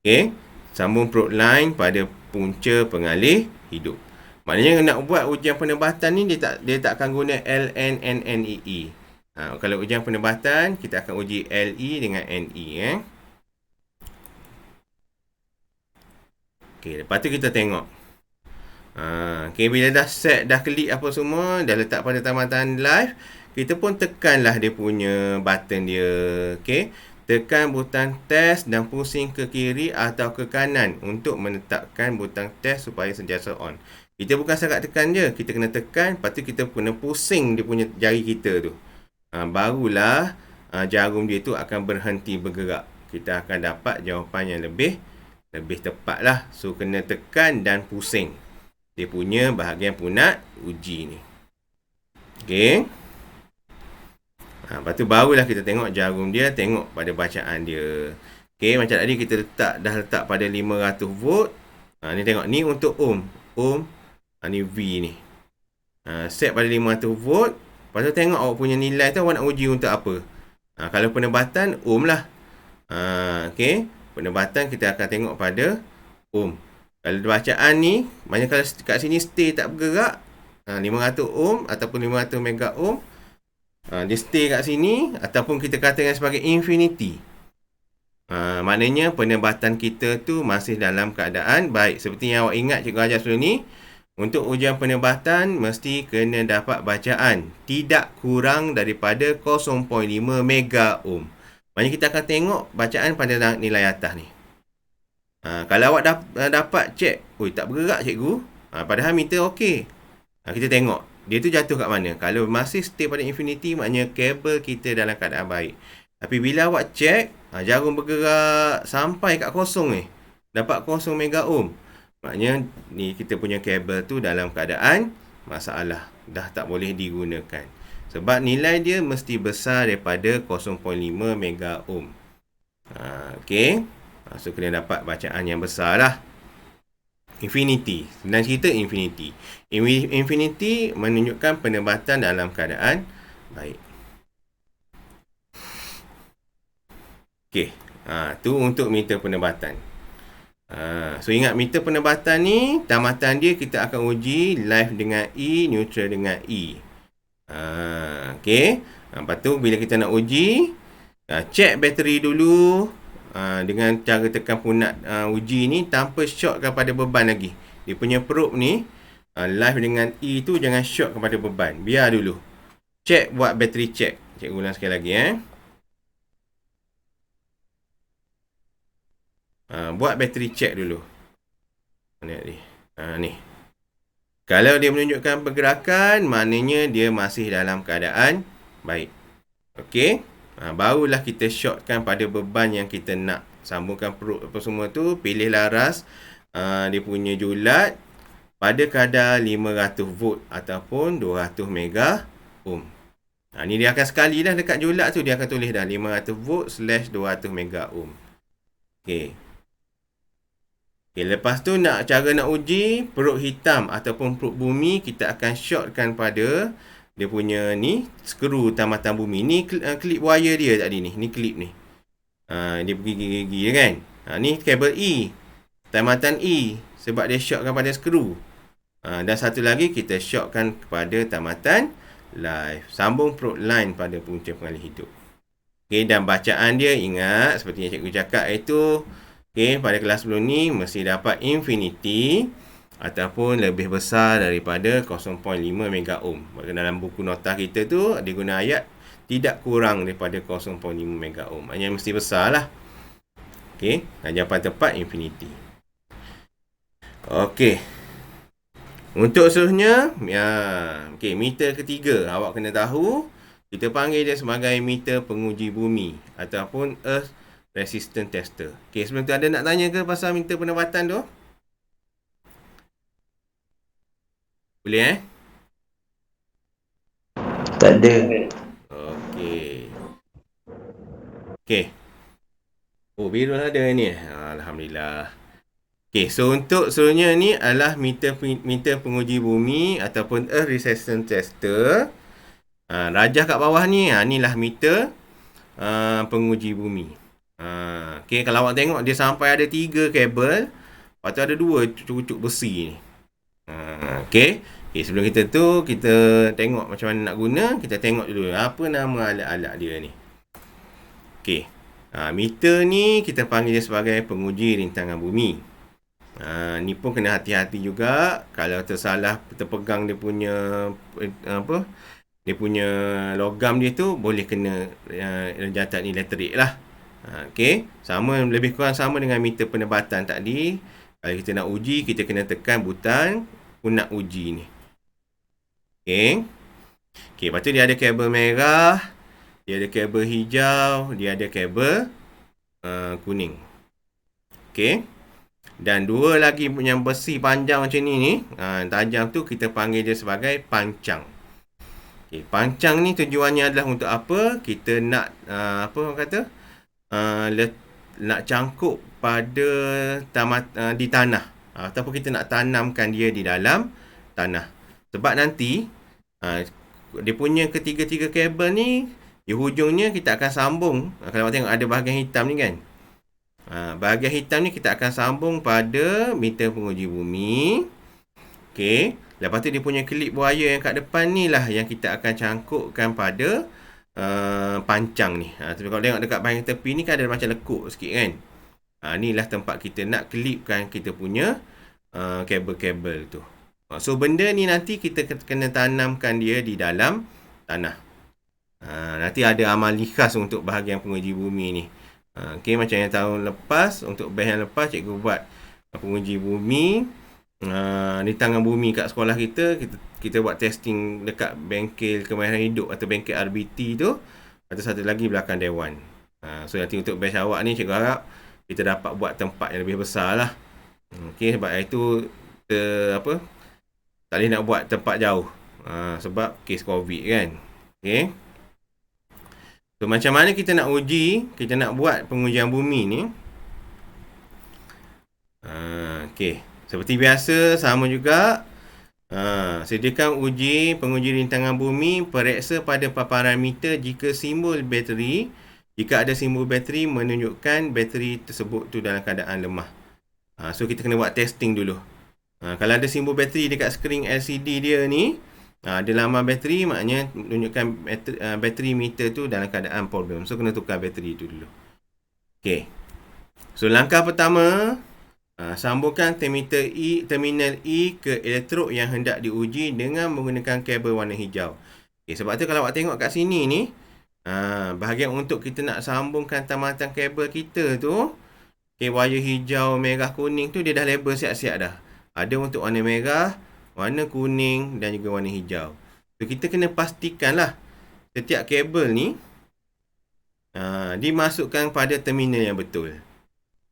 Okey, sambung probe line pada punca pengalih hidup. Maknanya nak buat ujian penebatan ni dia tak akan guna LN, NN, EE. Kalau ujian penebatan kita akan uji LE dengan NE. Okey, lepas tu kita tengok. Okay, bila dah set, dah klik apa semua, dah letak pada tamatan live, kita pun tekanlah dia punya button dia. Okay, tekan butang test dan pusing ke kiri atau ke kanan untuk menetapkan butang test supaya sentiasa on. Kita bukan sangat tekan je, kita kena tekan, lepas tu kita kena pusing dia punya jari kita tu. Barulah jarum dia tu akan berhenti bergerak. Kita akan dapat jawapan yang lebih tepat lah. So, kena tekan dan pusing dia punya bahagian punat uji ni. Okay. Lepas tu barulah kita tengok jarum dia, tengok pada bacaan dia. Okay, macam tadi kita dah letak pada 500 volt. Ni tengok, ni untuk ohm. Ni V ni. Set pada 500 volt. Lepas tu tengok awak punya nilai tu awak nak uji untuk apa. Kalau penebatan, ohm lah. Okay, penebatan kita akan tengok pada ohm. Kalau bacaan ni, maknanya kalau kat sini stay tak bergerak, 500 ohm ataupun 500 mega ohm, dia stay kat sini ataupun kita katakan sebagai infinity. Maknanya penebatan kita tu masih dalam keadaan baik. Seperti yang awak ingat cikgu ajar sebelum ni, untuk ujian penebatan mesti kena dapat bacaan tidak kurang daripada 0.5 mega ohm. Maknanya kita akan tengok bacaan pada nilai atas ni. Kalau awak dapat cek, tak bergerak cikgu, padahal meter okey. Kita tengok dia tu jatuh kat mana. Kalau masih stay pada infinity, maknanya kabel kita dalam keadaan baik. Tapi bila awak cek, jarum bergerak sampai kat kosong ni, dapat 0 mega ohm, maknanya ni kita punya kabel tu dalam keadaan masalah, dah tak boleh digunakan. Sebab nilai dia mesti besar daripada 0.5 mega ohm. Okey. So, kena dapat bacaan yang besar lah. Infinity. Sebenarnya cerita infinity. Infinity menunjukkan penebatan dalam keadaan baik. Okey. Tu untuk meter penebatan. So, ingat meter penebatan ni, tamatan dia kita akan uji live dengan E, neutral dengan E. Okey. Lepas tu, bila kita nak uji, cek bateri dulu. Dengan cara tekan punat uji ni tanpa shock kepada beban lagi. Dia punya probe ni live dengan E tu jangan shock kepada beban. Biar dulu. Check, buat battery check. Cikgu ulang sekali lagi buat battery check dulu. Ni. Kalau dia menunjukkan pergerakan, maknanya dia masih dalam keadaan baik. Okey. Barulah kita shortkan pada beban yang kita nak. Sambungkan probe apa semua tu, pilih laras dia punya julat pada kadar 500 volt ataupun 200 mega ohm. Ni dia akan sekali dah dekat julat tu, dia akan tulis dah 500 volt / 200 mega ohm. Okey, lepas tu cara nak uji probe hitam ataupun probe bumi, kita akan shortkan pada dia punya ni skru tamatan bumi. Ni klip wire dia tadi ni. Ni klip ni. Dia gigi-gigi kan. Ni kabel E. Tamatan E sebab dia shortkan pada skru. Dan satu lagi kita shortkan kepada tamatan live. Sambung probe line pada punca pengalih hidup. Okey, dan bacaan dia ingat seperti yang cikgu cakap itu, okey, pada kelas sebelum ni mesti dapat infinity ataupun lebih besar daripada 0.5 mega ohm. Dalam buku nota kita tu dia guna ayat tidak kurang daripada 0.5 mega ohm. Maknanya mesti besar lah. Okey, dan jawapan tepat infinity. Okey. Untuk seterusnya, okey, meter ketiga awak kena tahu, kita panggil dia sebagai meter penguji bumi ataupun Earth Resistance Tester. Okey, sebelum tu ada nak tanya ke pasal meter penebatan tu? Boleh Tak ada. Okey. Oh, biru ada ni. Alhamdulillah. Okey, so untuk seterusnya ni adalah meter penguji bumi ataupun Earth Resistance Tester. Rajah kat bawah ni, inilah meter penguji bumi. Okay, kalau awak tengok dia sampai ada 3 kabel, lepas tu ada 2 cucuk besi ni. Okay. Okay, sebelum kita tengok macam mana nak guna, kita tengok dulu apa nama alat-alat dia ni. Okay. Meter ni kita panggil dia sebagai penguji rintangan bumi. Ni pun kena hati-hati juga. Kalau tersalah terpegang dia punya dia punya logam dia tu, boleh kena rejatan elektrik lah. Okay. Lebih kurang sama dengan meter penebatan tadi. Kalau kita nak uji, kita kena tekan butang nak uji ni. Okay. Lepas tu dia ada kabel merah, dia ada kabel hijau, dia ada kabel kuning. Okay. Dan 2 lagi yang besi panjang macam ni, tajam tu kita panggil dia sebagai pancang. Okay, pancang ni tujuannya adalah untuk apa? Kita nak nak cangkuk pada di tanah, ataupun kita nak tanamkan dia di dalam tanah. Sebab nanti dia punya ketiga-tiga kabel ni, di hujungnya kita akan sambung. Kalau awak tengok ada bahagian hitam ni kan, bahagian hitam ni kita akan sambung pada meter penguji bumi. Okay. Lepas tu dia punya klip buaya yang kat depan ni lah yang kita akan cangkukkan pada pancang ni. Tapi kalau tengok dekat bahagian tepi ni kan ada macam lekuk sikit kan. Inilah tempat kita nak klipkan kita punya kabel-kabel tu. So benda ni nanti kita kena tanamkan dia di dalam tanah. Nanti ada amali khas untuk bahagian penguji bumi ni. Okay, macam yang tahun lepas, untuk batch yang lepas cikgu buat penguji bumi, rintangan bumi kat sekolah kita buat testing dekat bengkel kemahiran hidup atau bengkel RBT tu. Atau satu lagi belakang Dewan. So nanti untuk batch awak ni cikgu harap kita dapat buat tempat yang lebih besar lah. Okay, sebab itu tak boleh nak buat tempat jauh, sebab kes COVID kan. Okay. So macam mana kita nak uji, kita nak buat pengujian bumi ni. Okay. Seperti biasa, sama juga. Sediakan penguji rintangan bumi, periksa pada paparan meter jika simbol bateri. Jika ada simbol bateri menunjukkan bateri tersebut tu dalam keadaan lemah. So kita kena buat testing dulu. Kalau ada simbol bateri dekat skrin LCD dia ni, ada laman bateri, maknanya menunjukkan bateri meter tu dalam keadaan problem. So kena tukar bateri tu dulu. Okay. So langkah pertama, sambungkan terminal E ke elektrod yang hendak diuji dengan menggunakan kabel warna hijau. Okay, sebab tu kalau awak tengok kat sini ni, bahagian untuk kita nak sambungkan tamatan kabel kita tu, okay, wire hijau, merah, kuning tu dia dah label siap-siap dah. Ada untuk warna merah, warna kuning dan juga warna hijau. So kita kena pastikan lah setiap kabel ni dimasukkan pada terminal yang betul.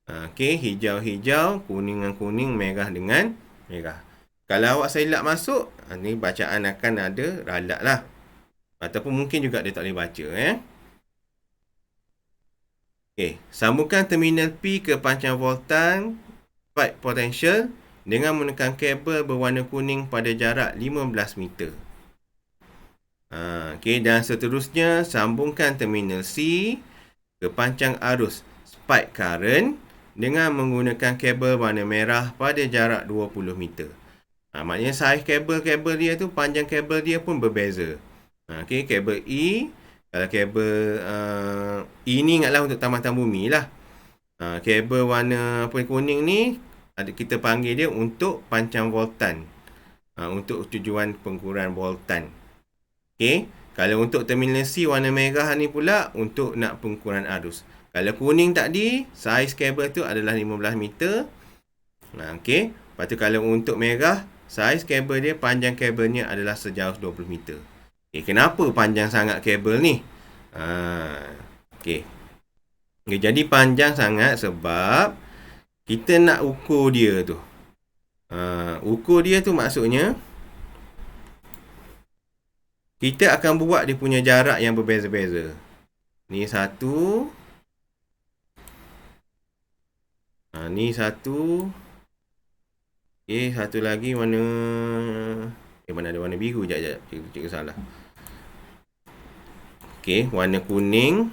Okay, hijau-hijau, kuning dengan kuning, merah dengan merah. Kalau awak silap masuk, ni bacaan akan ada ralat lah. Ataupun mungkin juga dia tak boleh baca. Okay, sambungkan terminal P ke pancang voltan 5 potential dengan menggunakan kabel berwarna kuning pada jarak 15 meter. Okay, dan seterusnya sambungkan terminal C ke pancang arus spike current dengan menggunakan kabel warna merah pada jarak 20 meter. Maknanya saiz kabel-kabel dia tu, panjang kabel dia pun berbeza. Okay, kabel E, kalau kabel E ni ingatlah untuk tamatan bumi lah. Kabel warna kuning ni kita panggil dia untuk pancang voltan, untuk tujuan pengukuran voltan. Okay, kalau untuk terminal C warna merah ni pula untuk nak pengukuran arus. Kalau kuning tadi, saiz kabel tu adalah 15 meter. Okay, lepas tu kalau untuk merah, saiz kabel dia, panjang kabelnya adalah sejauh 20 meter. Okay, kenapa panjang sangat kabel ni? Okay, jadi panjang sangat sebab kita nak ukur dia tu. Ukur dia tu maksudnya kita akan buat dia punya jarak yang berbeza-beza. Ni satu. Ni satu. Okay, satu lagi warna... mana ada warna biru? Sekejap. Cikgu salah. Okey, warna kuning.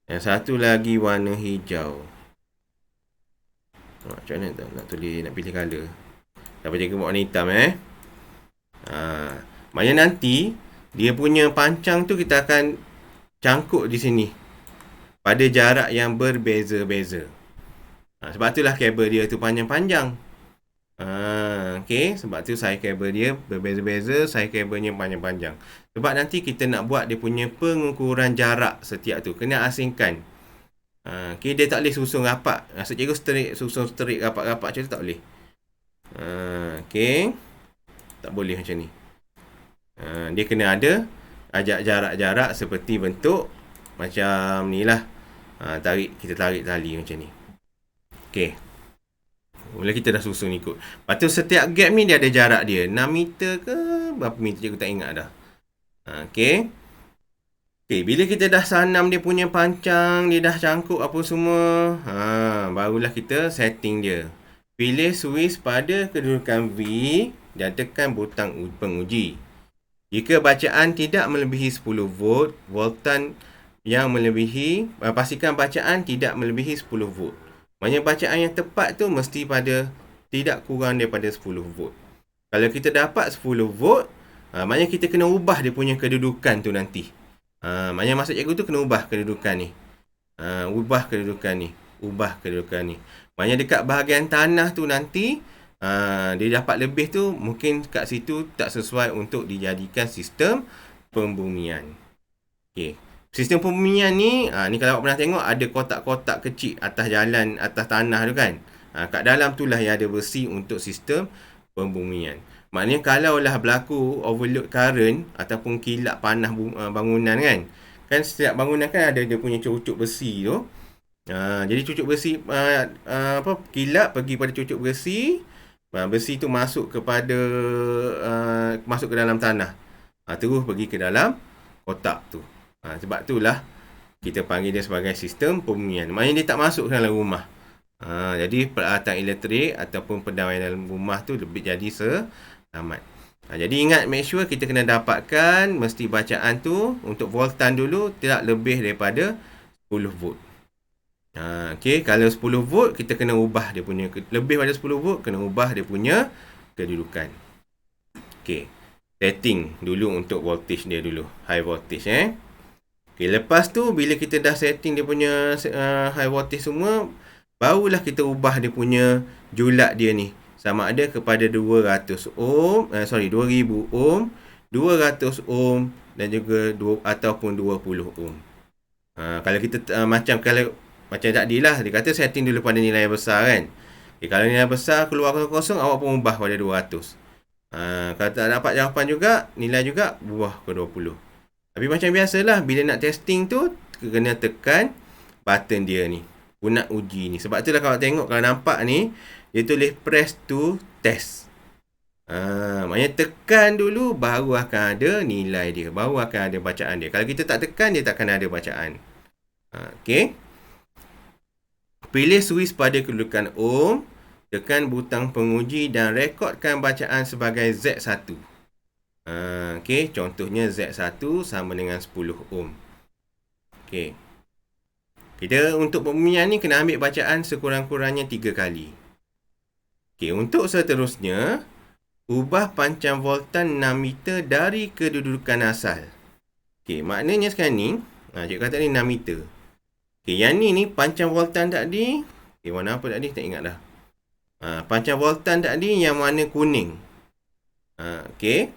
Yang satu lagi warna hijau. Macam mana tu nak tulis, nak pilih colour. Dapat jaga warna hitam maknanya nanti dia punya pancang tu kita akan cangkuk di sini pada jarak yang berbeza-beza. Sebab itulah kabel dia tu panjang-panjang. Okey, sebab tu saiz kabel dia berbeza-beza, saiz kabelnya panjang-panjang. Sebab nanti kita nak buat dia punya pengukuran jarak setiap tu, kena asingkan. Okey, dia tak boleh susun rapat. Maksud cikgu susun straight rapat-rapat macam tu tak boleh. Okey. Tak boleh macam ni. Dia kena ada ajak jarak-jarak seperti bentuk macam ni lah. Kita tarik tali macam ni. Okey. Mula kita dah susun ikut. Lepas tu setiap gap ni dia ada jarak dia. 6 meter ke berapa meter cikgu tak ingat dah. Okey. Okey, bila kita dah sanam dia punya pancang, dia dah cangkuk apa semua, barulah kita setting dia. Pilih switch pada kedudukan V dan tekan butang penguji. Jika bacaan tidak melebihi 10 volt, voltan yang melebihi, pastikan bacaan tidak melebihi 10 volt. Maksudnya bacaan yang tepat tu mesti pada tidak kurang daripada 10 volt. Kalau kita dapat 10 volt, maknanya kita kena ubah dia punya kedudukan tu nanti. Maknanya maksud cikgu tu kena ubah kedudukan ni. Ubah kedudukan ni. Maknanya dekat bahagian tanah tu nanti, dia dapat lebih tu, mungkin kat situ tak sesuai untuk dijadikan sistem pembumian. Okay. Sistem pembumian ni, ni kalau awak pernah tengok ada kotak-kotak kecil atas jalan, atas tanah tu kan. Kat dalam tu lah yang ada besi untuk sistem pembumian. Maknanya kalau lah berlaku overload current ataupun kilap panah bangunan kan. Kan setiap bangunan kan ada dia punya cucuk besi tu. Jadi cucuk besi kilap pergi pada cucuk besi. Besi tu masuk kepada masuk ke dalam tanah. Terus pergi ke dalam kotak tu. Sebab itulah kita panggil dia sebagai sistem pembumian. Maknanya dia tak masuk ke dalam rumah. Jadi peralatan elektrik ataupun pendawai dalam rumah tu lebih jadi selamat. Jadi ingat, make sure kita kena dapatkan mesti bacaan tu untuk voltan dulu tidak lebih daripada 10 volt. Okey, kalau 10 volt kita kena ubah dia punya, lebih pada 10 volt kena ubah dia punya kedudukan. Okey, setting dulu untuk voltage dia dulu, high voltage Okey, lepas tu bila kita dah setting dia punya high voltage semua, barulah kita ubah dia punya julat dia ni sama ada kepada 200 ohm, 2000 ohm, 200 ohm dan juga ataupun 20 ohm. Kalau kita macam tadi lah, dia kata setting dulu pada nilai besar kan. Kalau nilai besar keluar kosong, awak pun ubah pada 200. Kalau tak dapat jawapan juga, nilai juga buah ke 20. Tapi macam biasalah, bila nak testing tu kena tekan button dia ni, nak uji ni. Sebab itulah kalau tengok, kalau nampak ni dia tulis press to test. Maknanya tekan dulu baru akan ada nilai dia, baru akan ada bacaan dia. Kalau kita tak tekan, dia takkan ada bacaan. Okey. Pilih switch pada kedudukan ohm, tekan butang penguji dan rekodkan bacaan sebagai Z1. Okey, contohnya Z1 sama dengan 10 ohm. Okey. Kita untuk pembumian ni kena ambil bacaan sekurang-kurangnya 3 kali. Okey, untuk seterusnya, ubah pancang voltan 6 meter dari kedudukan asal. Okey, maknanya sekarang ni, cikgu kata ni 6 meter. Okey, yang ni pancang voltan tadi. Okey, warna apa tadi? Tak ingat dah. Pancang voltan tadi yang warna kuning. Okey.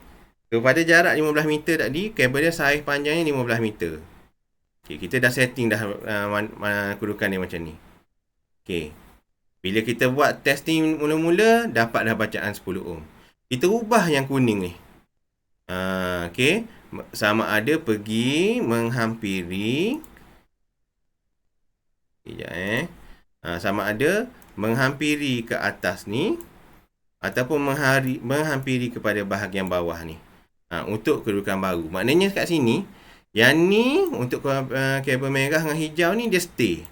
Kepada jarak 15 meter tadi, kabel dia saiz panjangnya 15 meter. Okey, kita dah setting dah kedudukan dia macam ni. Okey. Bila kita buat testing mula-mula, dapat dah bacaan 10 ohm. Kita ubah yang kuning ni. Okey. Sama ada pergi menghampiri. Sekejap sama ada menghampiri ke atas ni ataupun menghampiri kepada bahagian bawah ni. Untuk kedudukan baru. Maknanya kat sini, yang ni untuk kabel merah dengan hijau ni dia stay.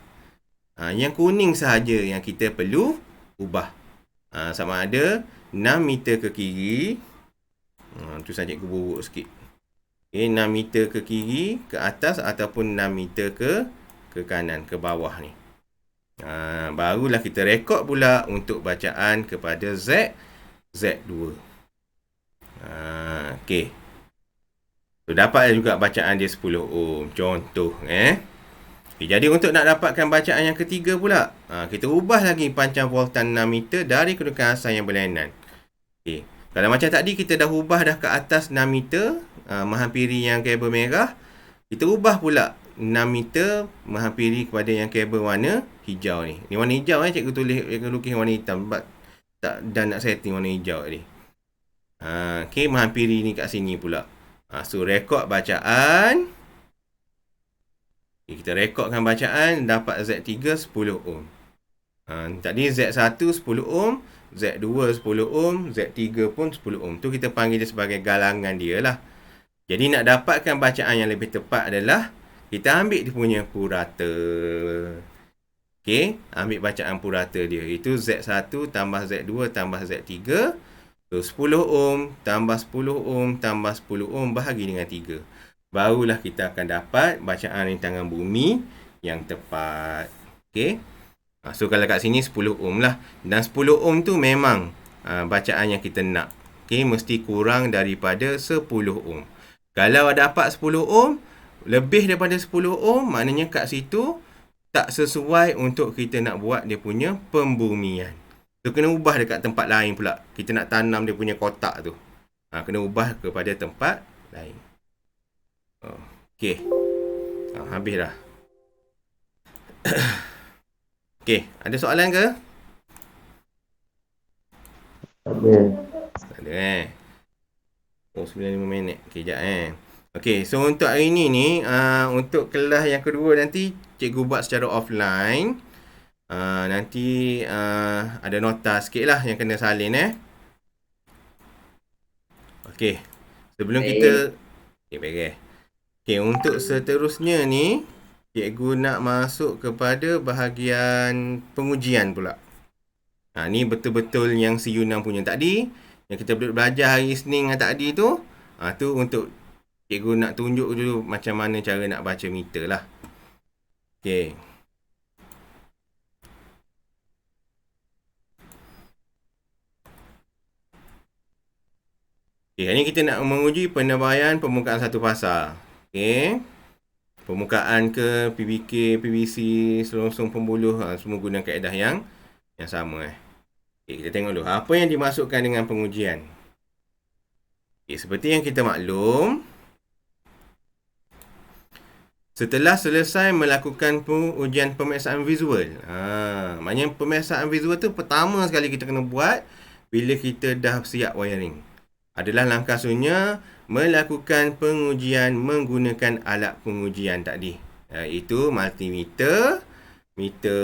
Yang kuning sahaja yang kita perlu ubah. Sama ada 6 meter ke kiri. Tu saja aku buruk sikit. Okay, 6 meter ke kiri, ke atas ataupun 6 meter ke kanan, ke bawah ni. Barulah kita rekod pula untuk bacaan kepada Z2. Okay. So, dapat juga bacaan dia 10 ohm. Contoh. Okay, jadi untuk nak dapatkan bacaan yang ketiga pula, kita ubah lagi pancavoltan 6 meter dari kedudukan asal yang berlainan. Okay. Kalau macam tadi kita dah ubah dah ke atas 6 meter, menghampiri yang kabel merah, kita ubah pula 6 meter menghampiri kepada yang kabel warna hijau ni. Ni warna hijau cikgu tulis, cikgu lukis warna hitam sebab tak dan nak setting warna hijau tadi. Okay, menghampiri ni kat sini pula. So rekod bacaan. Okay, kita rekodkan bacaan, dapat Z3 10 ohm. Tadi Z1 10 ohm, Z2 10 ohm, Z3 pun 10 ohm. Tu kita panggil dia sebagai galangan dia lah. Jadi nak dapatkan bacaan yang lebih tepat adalah kita ambil dia punya purata. Okay, ambil bacaan purata dia. Itu Z1 tambah Z2 tambah Z3. So 10 ohm tambah 10 ohm tambah 10 ohm bahagi dengan 3. Barulah kita akan dapat bacaan rintangan bumi yang tepat. Okay. So kalau kat sini 10 ohm lah. Dan 10 ohm tu memang bacaan yang kita nak. Okay, mesti kurang daripada 10 ohm. Kalau dapat 10 ohm, lebih daripada 10 ohm, maknanya kat situ tak sesuai untuk kita nak buat dia punya pembumian. So, kena ubah dekat tempat lain pula. Kita nak tanam dia punya kotak tu. Kena ubah kepada tempat lain. Okay. Habis dah. Okay, ada soalan ke? Tak ada 95 minit. Okay, sekejap Okay, so untuk hari ni untuk kelas yang kedua nanti cikgu buat secara offline. Nanti ada nota sikit lah yang kena salin Okay, sebelum kita Okay, untuk seterusnya ni cikgu nak masuk kepada bahagian pengujian pula. Ni betul-betul yang CU6 punya tadi yang kita belajar hari Isnin yang tadi tu. Tu untuk cikgu nak tunjuk dulu macam mana cara nak baca meter lah. Okay. Okay, hari ni kita nak menguji penebaian permukaan satu fasa. Okay. Permukaan ke PBK, PVC, selongsong pembuluh, semua guna kaedah yang sama Okay, kita tengok dulu apa yang dimasukkan dengan pengujian. Okay, seperti yang kita maklum, setelah selesai melakukan ujian pemeriksaan visual, maknanya pemeriksaan visual tu pertama sekali kita kena buat bila kita dah siap wiring. Adalah langkah selanjutnya melakukan pengujian menggunakan alat pengujian tadi, iaitu multimeter, meter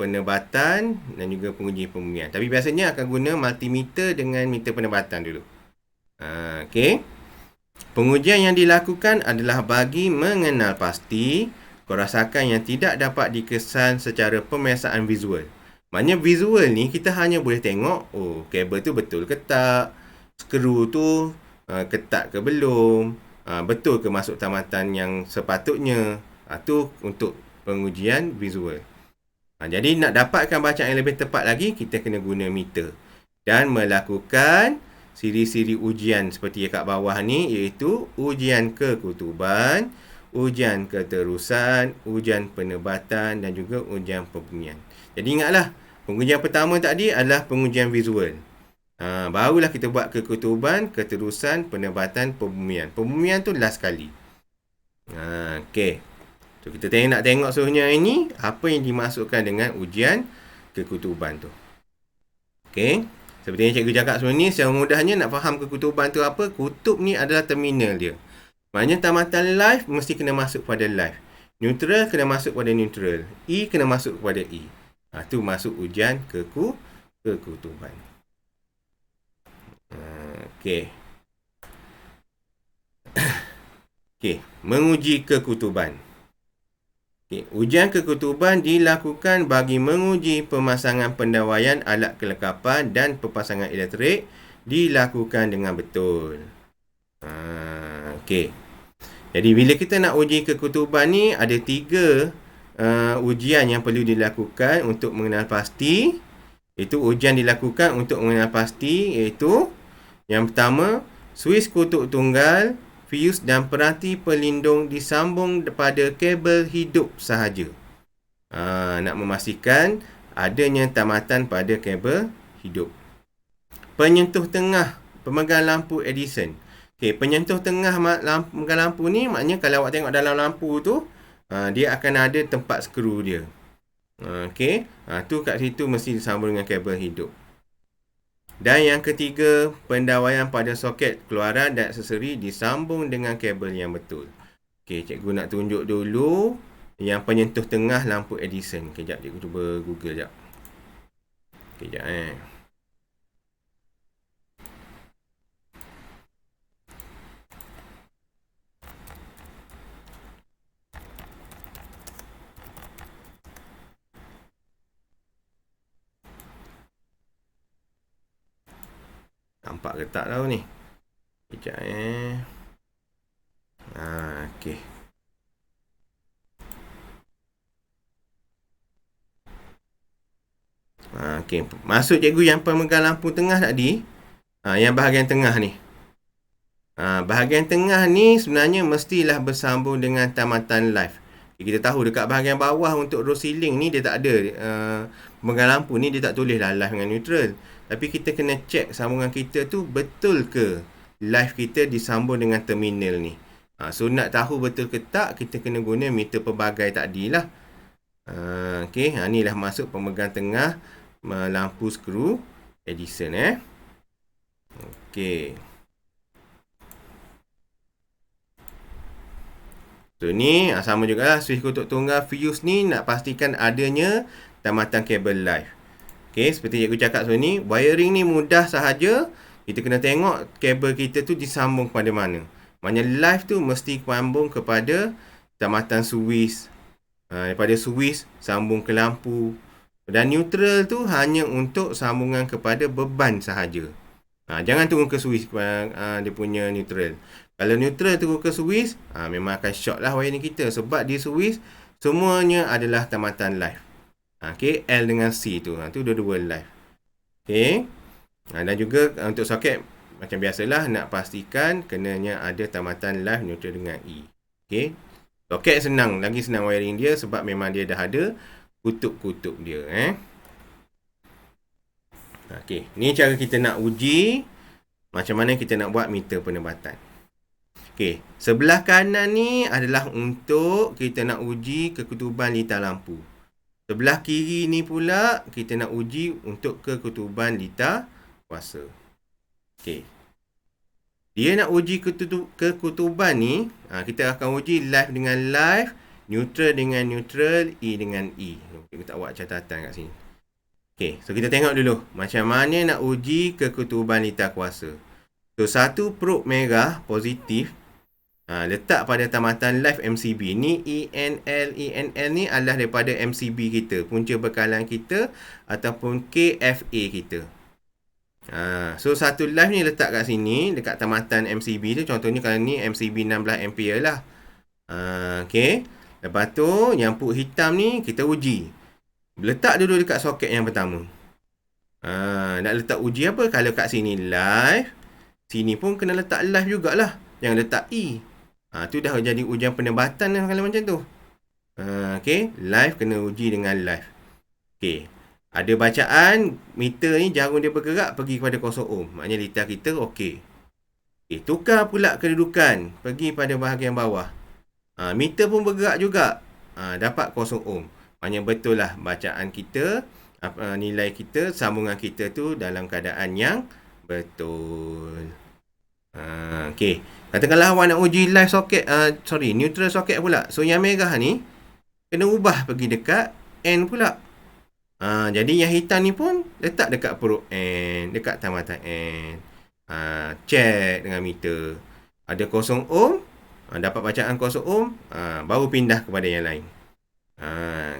penebatan dan juga penguji pembumian. Tapi biasanya akan guna multimeter dengan meter penebatan dulu. Okay. Pengujian yang dilakukan adalah bagi mengenal pasti kerosakan yang tidak dapat dikesan secara pemeriksaan visual. Maknanya visual ni kita hanya boleh tengok, kabel tu betul ke tak, skru tu ketat ke belum, betul ke masuk tamatan yang sepatutnya. Tu untuk pengujian visual. Jadi nak dapatkan bacaan yang lebih tepat lagi, kita kena guna meter dan melakukan siri-siri ujian seperti kat bawah ni, iaitu ujian kekutuban, ujian keterusan, ujian penebatan dan juga ujian pembumian. Jadi ingatlah, pengujian pertama tadi adalah pengujian visual. Barulah kita buat kekutuban, keterusan, penebatan, pembumian. Pembumian tu last kali. Okay. So, kita nak tengok seterusnya ini, apa yang dimasukkan dengan ujian kekutuban tu. Okay. Seperti yang cikgu cakap sebelum ni, secara mudahnya nak faham kekutuban tu apa, kutub ni adalah terminal dia. Maknanya tamatan live mesti kena masuk pada live. Neutral kena masuk pada neutral. E kena masuk kepada E. Tu masuk ujian kekutuban. Okay. Okay, menguji kekutuban. Okay. Ujian kekutuban dilakukan bagi menguji pemasangan pendawaian alat kelengkapan dan pemasangan elektrik dilakukan dengan betul. Okey. Jadi bila kita nak uji kekutuban ni, ada 3 ujian yang perlu dilakukan untuk mengenal pasti. Itu ujian dilakukan untuk mengenal pasti, iaitu yang pertama, suis kutub tunggal, fius dan peranti pelindung disambung pada kabel hidup sahaja. Nak memastikan adanya tamatan pada kabel hidup. Penyentuh tengah pemegang lampu Edison. Okey, penyentuh tengah pemegang lampu ni maknanya kalau awak tengok dalam lampu tu, dia akan ada tempat skru dia. Okey, tu kat situ mesti disambung dengan kabel hidup. Dan yang ketiga, pendawaian pada soket keluaran dan aksesori disambung dengan kabel yang betul. Okey, cikgu nak tunjuk dulu yang penyentuh tengah lampu Edison. Kejap cikgu cuba Google jap. Kejap Nampak ke tak tahu ni? Sekejap okey. Okey, maksud cikgu yang pemegang lampu tengah tadi, yang bahagian tengah ni. Bahagian tengah ni sebenarnya mestilah bersambung dengan tamatan live. Kita tahu dekat bahagian bawah untuk row ceiling ni dia tak ada, pemegang lampu ni dia tak tulis lah live dengan neutral. Tapi kita kena check sambungan kita tu betul ke live kita disambung dengan terminal ni. So nak tahu betul ke tak, kita kena guna meter pelbagai tadi lah. Okey, ni lah masuk pemegang tengah lampu skru Edison Okey. So ni sama jugalah, switch kutub tunggal fuse ni nak pastikan adanya tamatan kabel live. Okey, seperti cikgu cakap ni, wiring ni mudah sahaja. Kita kena tengok kabel kita tu disambung pada mana. Maknanya live tu mesti sambung kepada tamatan switch. Daripada switch sambung ke lampu. Dan neutral tu hanya untuk sambungan kepada beban sahaja. Jangan tunggu ke switch dia punya neutral. Kalau neutral tunggu ke switch, memang akan short lah wiring kita. Sebab di switch semuanya adalah tamatan live. Okey, L dengan C tu. Tu dua-dua live. Okey. Dan juga untuk soket macam biasalah nak pastikan kenanya ada tamatan live neutral dengan E. Okey. Soket senang, lagi senang wiring dia sebab memang dia dah ada kutub-kutub dia Okey, ni cara kita nak uji macam mana kita nak buat meter penebatan. Okey, sebelah kanan ni adalah untuk kita nak uji kekutuban litar lampu. Sebelah kiri ni pula kita nak uji untuk kekutuban litar kuasa. Okey. Dia nak uji kekutuban ni, kita akan uji live dengan live, neutral dengan neutral, E dengan E. Kita tak buat catatan kat sini. Okey, so kita tengok dulu macam mana nak uji kekutuban litar kuasa. So satu probe merah positif letak pada tamatan live MCB. Ni ENL ni adalah daripada MCB kita, punca bekalan kita ataupun KFA kita. So satu live ni letak kat sini dekat tamatan MCB tu. Contohnya kalau ni MCB 16 ampere lah. Okey. Lepas tu yang put hitam ni kita uji. Letak dulu dekat soket yang pertama. Nak letak uji apa? Kalau kat sini live, sini pun kena letak live jugalah. Jangan letak E. Tu dah jadi ujian penebatan kalau macam tu. Okey, live kena uji dengan live. Okey. Ada bacaan meter ni jarum dia bergerak pergi kepada 0 ohm. Maknanya litar kita okey. Okey, tukar pula kedudukan, pergi pada bahagian bawah. Meter pun bergerak juga. Dapat 0 ohm. Maknanya betul lah bacaan kita, nilai kita, sambungan kita tu dalam keadaan yang betul. Okey. Katakanlah awak nak uji live soket, neutral soket pula. So yang merah ni kena ubah pergi dekat N pula. Jadi yang hitam ni pun letak dekat perut N, dekat tamatan N. Check dengan meter. Ada 0 ohm, dapat bacaan 0 ohm, baru pindah kepada yang lain.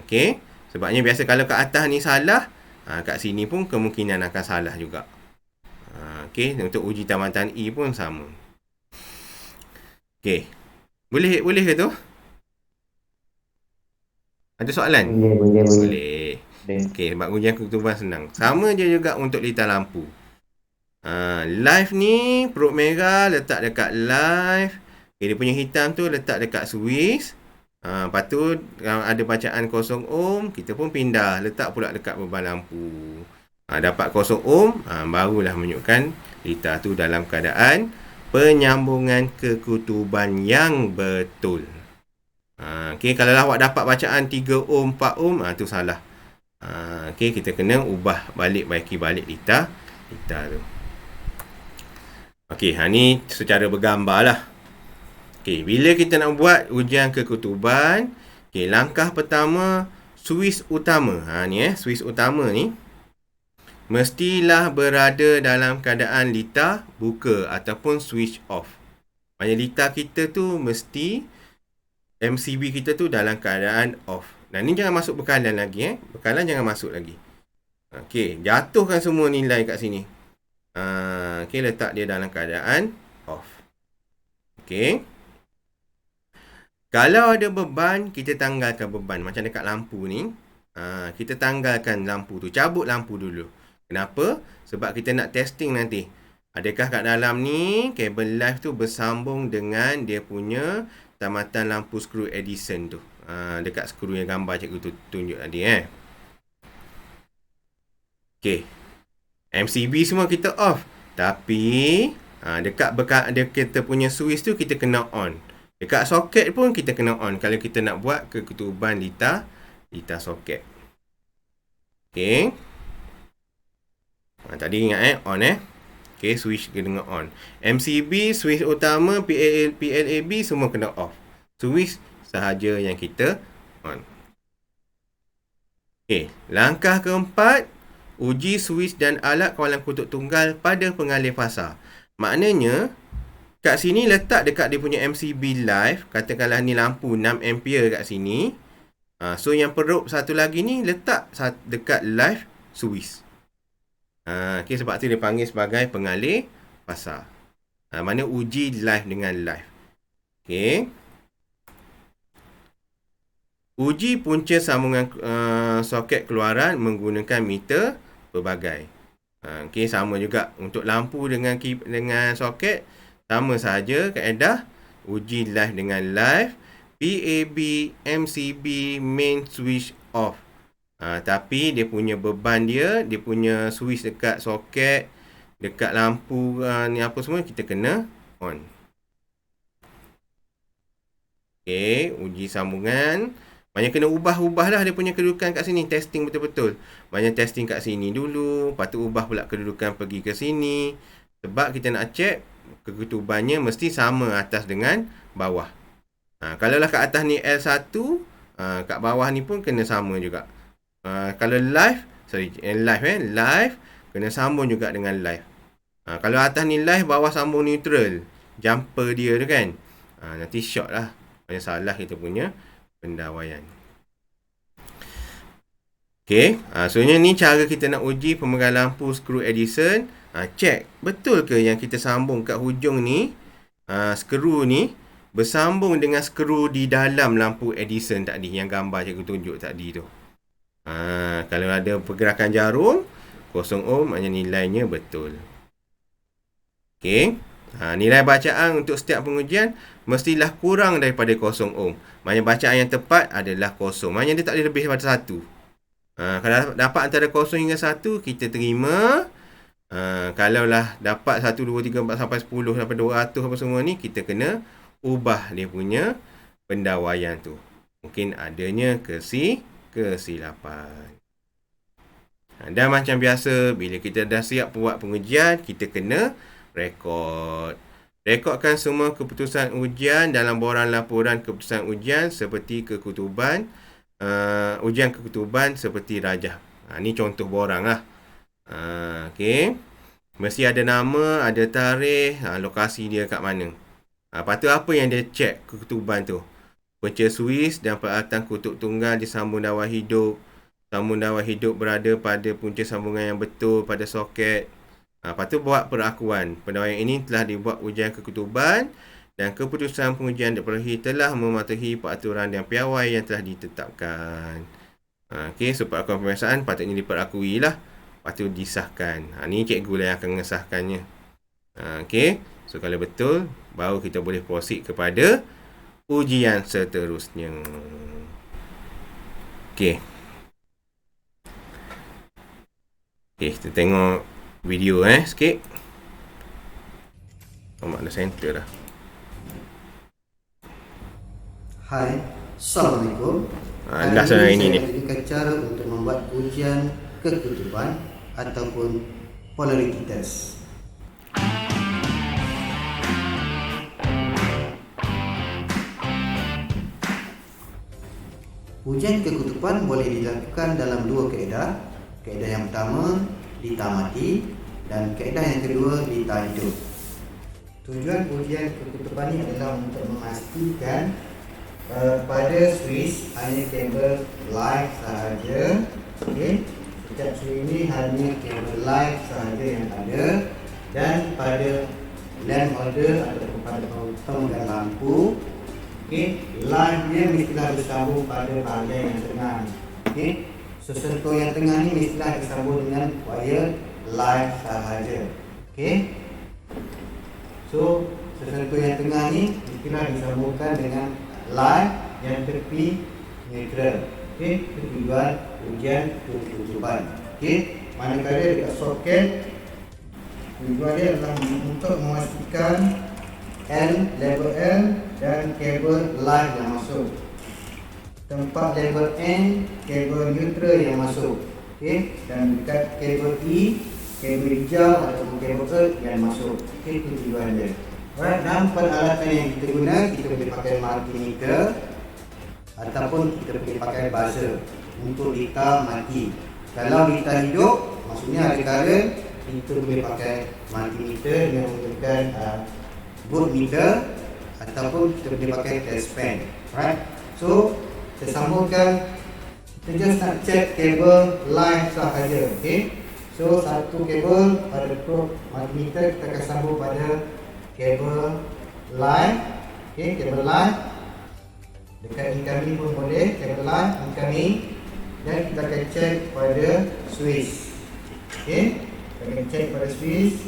Okey. Sebabnya biasa kalau kat atas ni salah, kat sini pun kemungkinan akan salah juga. Okey, untuk uji tamatan E pun sama. Okey. Boleh ke tu? Ada soalan? Boleh. Boleh. Okey, sebab ujian keketuban senang. Sama je juga untuk lita lampu. Live ni perut merah letak dekat live. Okay, dia punya hitam tu letak dekat switch. Lepas tu ada bacaan 0 ohm, kita pun pindah letak pula dekat beban lampu. Dapat 0 ohm, barulah menunjukkan lita tu dalam keadaan penyambungan kekutuban yang betul. Okay, kalau awak dapat bacaan 3 ohm, 4 ohm, tu salah. Okay, kita kena ubah balik, baiki balik lita tu. Okey, ni secara bergambar lah. Okey, bila kita nak buat ujian kekutuban, okey, langkah pertama, switch utama. Switch utama ni mestilah berada dalam keadaan lita buka ataupun switch off. Maksudnya lita kita tu mesti, MCB kita tu dalam keadaan off. Dan ni jangan masuk bekalan lagi. Bekalan jangan masuk lagi. Okey, jatuhkan semua nilai kat sini. Okay, letak dia dalam keadaan off. Okay. Kalau ada beban, kita tanggalkan beban. Macam dekat lampu ni. Kita tanggalkan lampu tu. Cabut lampu dulu. Kenapa? Sebab kita nak testing nanti. Adakah kat dalam ni, kabel live tu bersambung dengan dia punya tamatan lampu skru Edison tu. Dekat skru yang gambar cikgu tu tunjuk tadi. Okay. MCB semua kita off. Tapi dekat kita punya switch tu kita kena on. Dekat soket pun kita kena on kalau kita nak buat keketuban lita soket. Okey. Tadi ingat on Okey, switch kena on. MCB, switch utama, PLAB semua kena off. Switch sahaja yang kita on. Okey, langkah keempat, uji switch dan alat kawalan kutub tunggal pada pengalih fasa. Maknanya, kat sini letak dekat dia punya MCB live. Katakanlah ni lampu 6 ampere kat sini. So, yang perut satu lagi ni letak dekat live switch. Okay, sebab tu dia panggil sebagai pengalih fasa. Mana uji live dengan live. Okay. Uji punca sambungan soket keluaran menggunakan meter pelbagai. Okay, sama juga untuk lampu dengan soket, sama sahaja kaedah uji live dengan live, PAB, MCB, main switch off. Tapi dia punya beban dia punya switch dekat soket, dekat lampu ni apa semua kita kena on. Okay, uji sambungan. Banyak kena ubah lah dia punya kedudukan kat sini. Testing betul-betul. Banyak testing kat sini dulu. Lepas tu ubah pula kedudukan pergi ke sini. Sebab kita nak check keketubannya mesti sama atas dengan bawah. Kalau lah kat atas ni L1, kat bawah ni pun kena sama juga. Kalau live kena sambung juga dengan live. Kalau atas ni live, bawah sambung neutral. Jumper dia tu kan. Nanti short lah. Banyak salah kita punya pendawaian. Okay, sebenarnya ni cara kita nak uji pemegang lampu skru Edison. Check betul ke yang kita sambung kat hujung ni, skru ni bersambung dengan skru di dalam lampu Edison tadi yang gambar cikgu tunjuk tadi tu. Kalau ada pergerakan jarum 0 ohm, maknanya nilainya betul. Okay, nilai bacaan untuk setiap pengujian mestilah kurang daripada 0 ohm. Maknanya bacaan yang tepat adalah 0. Maknanya dia tak boleh lebih daripada 1. Kalau dapat antara 0 hingga 1, kita terima. Kalaulah dapat 1, 2, 3, 4 sampai 10 sampai 200 apa semua ni, kita kena ubah dia punya pendawaian tu. Mungkin adanya kesilapan. Dan macam biasa, bila kita dah siap buat pengujian, kita kena rekodkan semua keputusan ujian dalam borang laporan keputusan ujian seperti keketuban, ujian keketuban seperti rajah. Ni contoh borang lah. Okay. Mesti ada nama, ada tarikh, lokasi dia kat mana. Lepas tu apa yang dia check keketuban tu? Punca switch dan peralatan kutub tunggal disambung dawai hidup. Sambung dawai hidup berada pada punca sambungan yang betul pada soket. Lepas tu buat perakuan. Pendawaian ini telah dibuat ujian keketuban dan keputusan pengujian diperolehi telah mematuhi peraturan dan piawai yang telah ditetapkan. Okey, so peraturan pemeriksaan patutnya diperakui lah, patut disahkan. Ni cikgu lah yang akan mengesahkannya. Okey, so kalau betul, baru kita boleh proceed kepada ujian seterusnya. Okey. Okey, kita tengok video sikit. Mak dah center dah. Hai, Assalamualaikum. Last hari ini ni. Saya cara untuk membuat ujian kekutuban ataupun polarity test. Ujian kekutuban boleh dilakukan dalam dua kaedah. Kaedah yang pertama, ditamati, dan kaedah yang kedua, ditahidup. Tujuan ujian kekutuban ini adalah untuk memastikan pada switch hanya kabel live sahaja. Okey, setiap switch ini hanya kabel live sahaja yang ada, dan pada lamp holder ataupun pada pemegang lampu, okey, live dia mestilah bersambung pada bahagian yang tengah. Okey, sesentuh yang tengah ni mestilah disambung dengan wire live sahaja. Okey, so sesentuh yang tengah ni mestilah disambungkan dengan live yang tepi neutral. Okey, itu tujuan ujian kekutuban. Okey, manakala dekat soket, tujuan dia adalah untuk memastikan label L dan kabel live yang masuk. Tempat label N, kabel neutral yang masuk. Okey, dan dekat kabel E, kabel hijau ataupun kabel E yang masuk. Okey, itu tujuan dia. Alright, dan peralatan yang kita guna, kita boleh pakai multimeter ataupun kita boleh pakai buzzer untuk data mati. Kalau data hidup, maksudnya ada current, kita boleh pakai multimeter dengan menggunakan voltmeter ataupun kita boleh pakai test pen. Alright, so kita sambungkan, kita just nak check kabel line sahaja. Okay, so satu kabel pada probe multimeter kita akan sambung pada kabel line. Okay, kabel line dekat incoming pun boleh, kabel line incoming, dan kita akan check pada switch. Okay, kita akan check pada switch.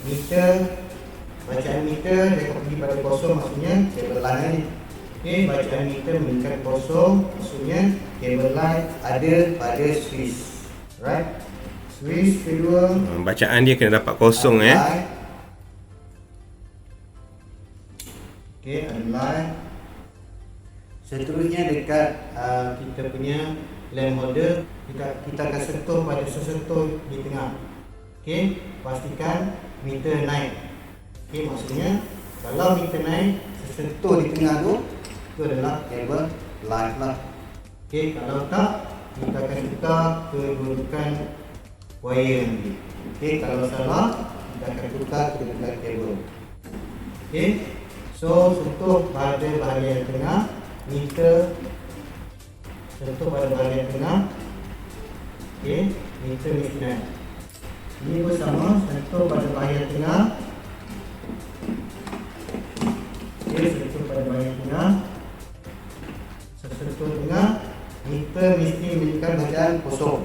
Meter, bacaan meter dia akan pergi pada kosong, maksudnya kabel line ni. Okay, bacaan meter meningkat kosong, maksudnya kabel line ada pada switch. Right, switch kedua, bacaan dia kena dapat kosong Okey, ada line. Seterusnya dekat kita punya lamp holder, kita akan sentuh pada sesentuh di tengah. Okey, pastikan meter naik. Okey, maksudnya kalau meter naik, sesentuh di tengah tu, itu adalah kabel live lah. Okey, kalau tak, kita akan tukar kedudukan wire nanti. Okey, kalau salah, kita akan tukar kedudukan kabel. Okey, so sentuh pada bahagian tengah, meter sentuh pada bahagian tengah. Okey, meter mesti naik. Ini pun sama, sentuh pada bahagian tengah. Okey, sentuh pada bahagian tengah. Sentuh tengah, meter mesti menunjukkan bacaan kosong.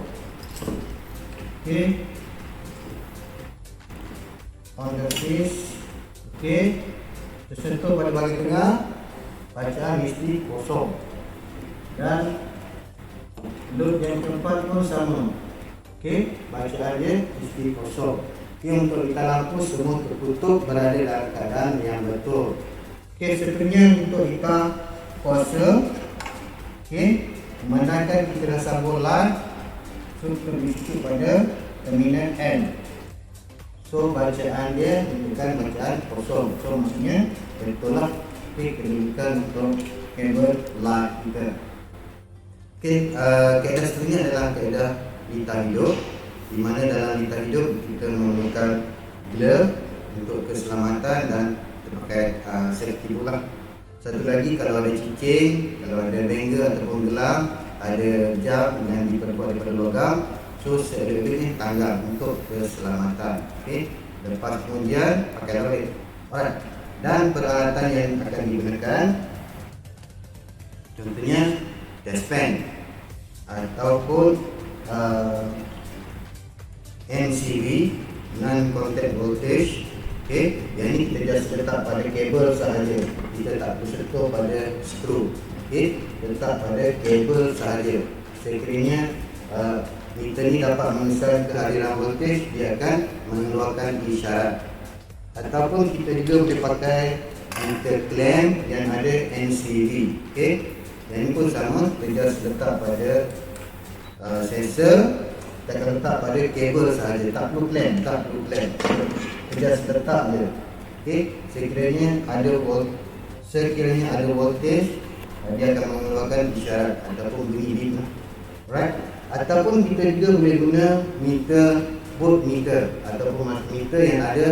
Okey, on the switch. Okey, tersentuh pada bahagian tengah, bacaan mesti kosong. Dan load yang keempat pun sama. Okey, bacaan dia mesti kosong. Okey, untuk dita lampu semua tertutup, berada dalam keadaan yang betul. Okey, seterusnya untuk dita kuasa. Okey, memandangkan kita dah sambung line, so kita berisi pada terminal N. So bacaan dia menunjukkan bacaan kosong. So maksudnya betul lah. Okey, kedudukan untuk kabel line kita. Okey, kaedah seterusnya adalah kaedah dita hidup, di mana dalam dita hidup kita menggunakan glove untuk keselamatan dan terpakai safety pula. Satu lagi, kalau ada cincin, kalau ada bengkel ataupun gelang, ada jam yang diperbuat daripada logam, so sebaiknya tanggal untuk keselamatan. Okey, lepas pengujian pakai robek. Alright, dan peralatan yang akan digunakan, contohnya test pen ataupun NCV, non contact voltage. Okey, yang ini kita just letak pada kabel sahaja, kita tak perlu sentuh pada skru. Okey, letak pada kabel sahaja. Sekiranya meter ni dapat mengenal kehadiran voltage, dia akan mengeluarkan isyarat. Ataupun kita juga boleh pakai meter clamp yang ada NCV. Okey, yang ini pun sama, kita just letak pada sensor. Kita akan letak pada kabel sahaja, tak perlu clamp, kita just letak je. Okey, sekiranya ada voltage, dia akan mengeluarkan isyarat ataupun bunyi beep lah. Alright, ataupun kita juga boleh guna voltmeter ataupun multimeter yang ada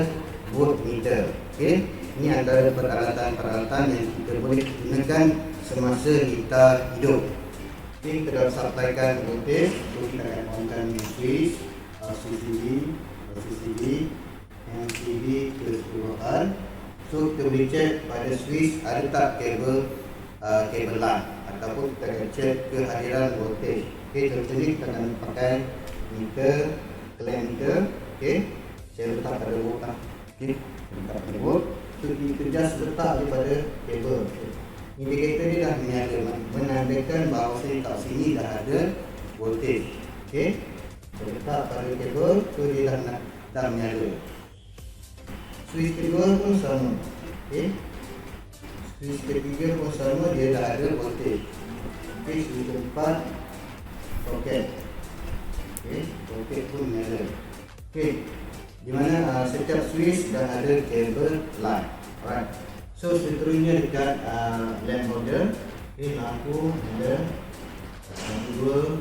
voltmeter. Okey, ini antara peralatan-peralatan yang kita boleh gunakan semasa kita hidup. Okey, kita dah supplykan voltage, so kita akan onkan switch, CCTV, NCV keseluruhan. So kita boleh check pada switch ada tak kabel line, ataupun kita akan check kehadiran voltage. Okey, contohnya kita akan pakai clamp meter. Okey, saya letak pada volt lah. Okey, letak pada volt. So kita just letak daripada kabel. Indikator dia dah menyala, menandakan bahawa kat sini dah ada voltage. Okey, kita letak pada kabel, so dia dah menyala. Switch kedua pun sama. Okey, switch ketiga pun sama, dia dah ada voltage. Okey, switch keempat soket. Okey, soket pun menyala. Okey, di mana setiap switch dah ada kabel line. Alright. So seterusnya dekat lamp holder. Okey, lampu ada lampu 2,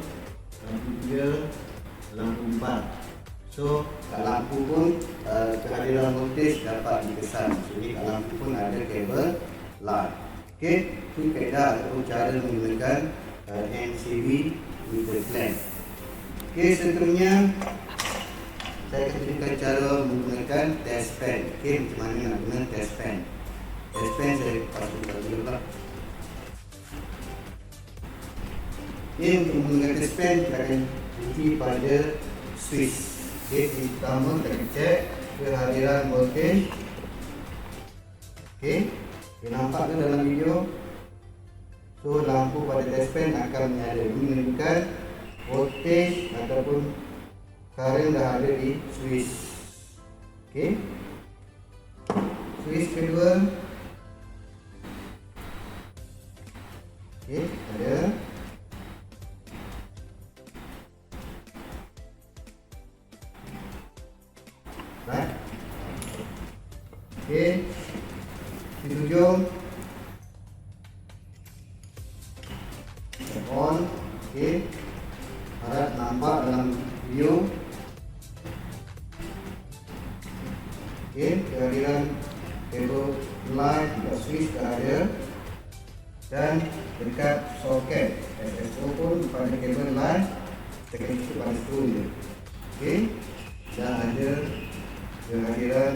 lampu 3, lampu 4. So kat lampu pun kehadiran voltage dapat dikesan. Jadi kat lampu pun ada kabel line. Okey, itu kaedah ataupun cara menggunakan NCV meter clamp. Okey, seterusnya saya akan tunjukkan cara menggunakan test pen. Okey, macam mana nak guna test pen. Test pen saya pasang dulu lah. Okey, untuk menggunakan test pen kita akan uji pada switch. Okey, pertama kita akan cek kehadiran voltage. Okey, nampak ke dalam video? So lampu pada test pen akan menyala. Ini menunjukkan voltage ataupun current dah ada di switch. Okey, switch kedua. Okey, ada. Right. Okey, di hujung on. Okey, harap nampak dalam video. Okey, kehadiran kabel line dekat switch dah ada, dan dekat soket SSO pun pada kabel line kita kena ikut pada skru je. Okey, dah ada kehadiran,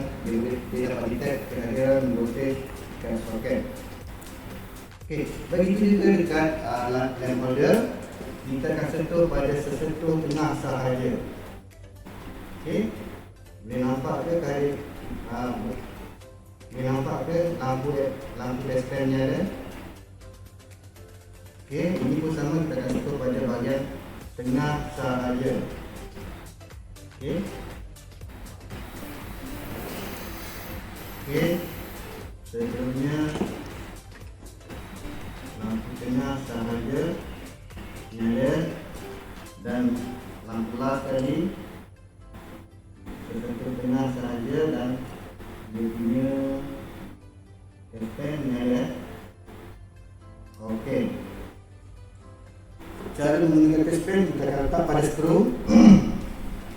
dia dapat detect kehadiran voltage dekat soket. Okey, begitu juga dekat lamp holder, kita akan sentuh pada sesentuh tengah sahaja. Okey, boleh nampak ke boleh nampak ke lampu test pen ni ada. Okey, ini pun sama, kita akan sentuh pada bahagian tengah sahaja. Okey, okey, seterusnya lampu tengah sahaja nyala, dan lampu las tadi sesentuh tengah sahaja, dan dia punya test pen nyala. Okey, cara menggunakan test pen, kita akan letak pada skru.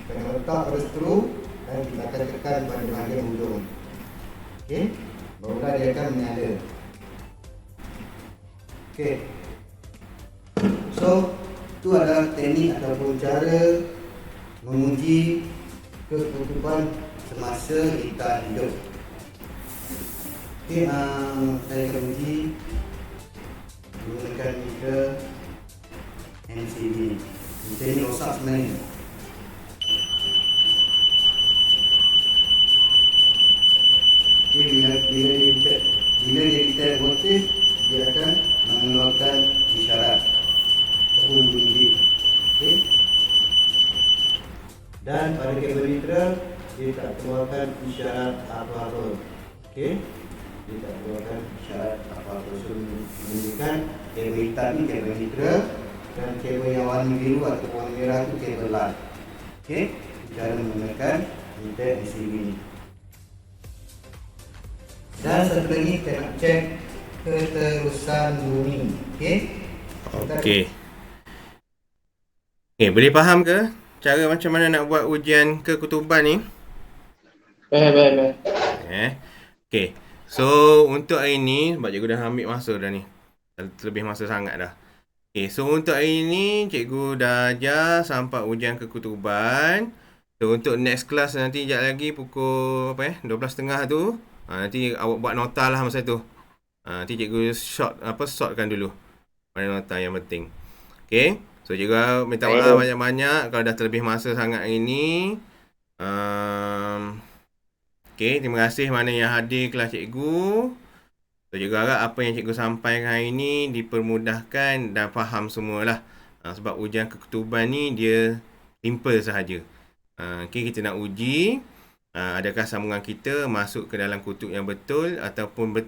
Kita akan letak pada skru dan kita akan tekan pada bahagian hujung. Okey, barulah dia akan menyala. Okey, so itu adalah teknik ataupun cara menguji kekutuban semasa kita hidup. Okey, saya akan uji menggunakan meter NCB. Meter ini rosak sebenarnya. Okey, bila dia detect voltage, dia akan mengeluarkan isyarat ataupun bunyi. Okey. Dan pada kabel neutral, dia tak keluarkan isyarat apa-apa. Okey. Dia tak keluarkan isyarat apa-apa. So, menunjukkan kabel hitam ni kabel neutral dan kabel yang warna biru atau warna merah tu kabel line. Okey. Cara menggunakan meter NCB ni. Dan satu lagi kita nak cek keterusan bunyi. Okey. Okey. Boleh faham ke cara macam mana nak buat ujian kekutuban ni? Baik. Okey. So, untuk hari ni, sebab cikgu dah ambil masa dah ni. Terlebih masa sangat dah. Okey, so untuk hari ni, cikgu dah ajar sampai ujian kekutuban. So, untuk next class nanti sekejap lagi pukul 12.30 tu. Nanti awak buat nota lah masa tu. Nanti cikgu shortkan dulu. Mana nota yang penting. Okey. So, cikgu minta maaf banyak-banyak kalau dah terlebih masa sangat hari ni. Okey, terima kasih mana yang hadir kelas cikgu. So, cikgu harap apa yang cikgu sampaikan hari ni dipermudahkan dan faham semualah. Sebab ujian keketuban ni dia simple sahaja. Okey, kita nak uji adakah sambungan kita masuk ke dalam kutub yang betul ataupun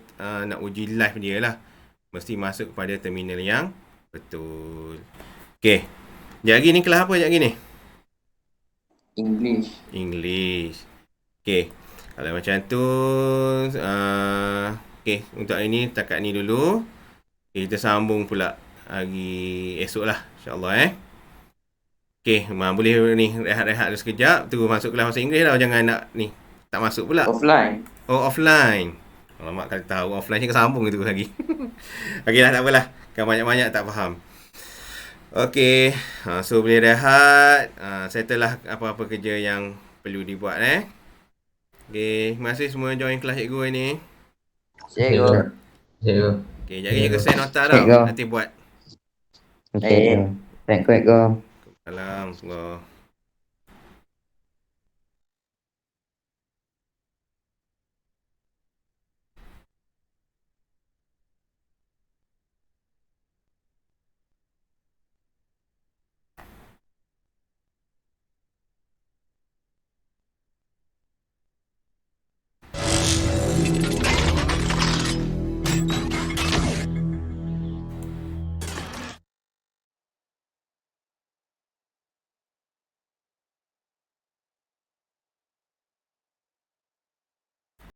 nak uji live dia lah. Mesti masuk kepada terminal yang betul. Okey. Sekejap lagi ni kelas apa sekejap lagi ni? English. Okey. Kalau macam tu, okey, untuk hari ni takat ni dulu. Kita sambung pula hari esok lah, insyaAllah Okey, boleh ni rehat-rehat dulu sekejap. Terus masuk kelas bahasa Inggeris lah. Jangan nak ni, tak masuk pula. Offline. Oh, offline. Alamak, kalau tahu offline ni sambung gitu lagi. Okey lah, tak apalah. Kan banyak-banyak tak faham. Okey, so boleh rehat. Settle lah apa-apa kerja yang perlu dibuat Okey, terima kasih semua join kelas cikgu hari ni. Cikgu. Okey, jadi cikgu send nota tau. Nanti buat. Okey. Assalamualaikum. Salam.